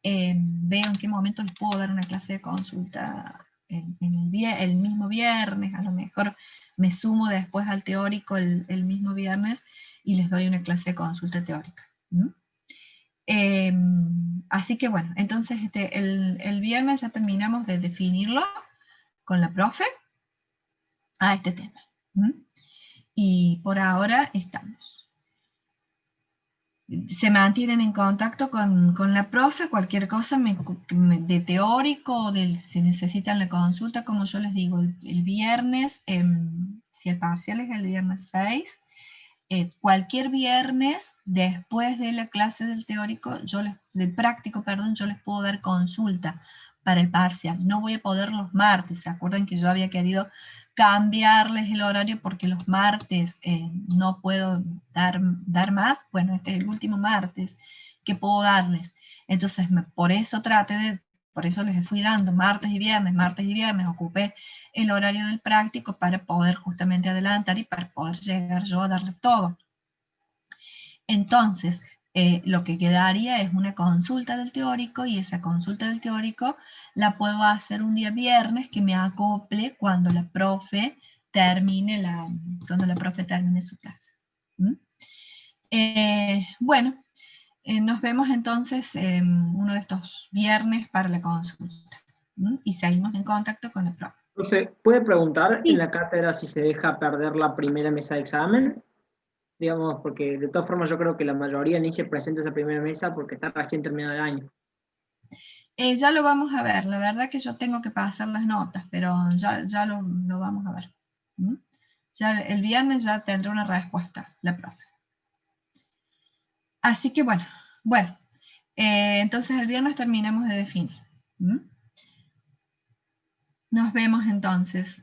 A: veo en qué momento les puedo dar una clase de consulta el mismo viernes, a lo mejor me sumo después al teórico el mismo viernes y les doy una clase de consulta teórica. Así que bueno, entonces el viernes ya terminamos de definirlo con la profe a este tema. Y por ahora estamos. Se mantienen en contacto con la profe, cualquier cosa de teórico, si necesitan la consulta, como yo les digo, el viernes, si el parcial es el viernes 6, cualquier viernes, después de la clase del teórico, del práctico, perdón, yo les puedo dar consulta para el parcial. No voy a poder los martes. ¿Se acuerdan que yo había querido cambiarles el horario porque los martes no puedo dar más? Bueno, este es el último martes que puedo darles. Entonces, por eso les fui dando martes y viernes, ocupé el horario del práctico para poder justamente adelantar y para poder llegar yo a darle todo. Entonces, lo que quedaría es una consulta del teórico, y esa consulta del teórico la puedo hacer un día viernes que me acople cuando la profe termine su clase. Bueno, nos vemos entonces uno de estos viernes para la consulta. Y seguimos en contacto con la profe.
E: Profe, ¿puede preguntar
A: Sí.
E: en la cátedra si se deja perder la primera mesa de examen? Digamos, porque de todas formas yo creo que la mayoría ni se presenta esa primera mesa porque está recién terminado el año.
A: Ya lo vamos a ver. La verdad que yo tengo que pasar las notas, pero ya lo vamos a ver. Ya el viernes ya tendré una respuesta la profe. Así que bueno, entonces el viernes terminamos de definir. Nos vemos entonces.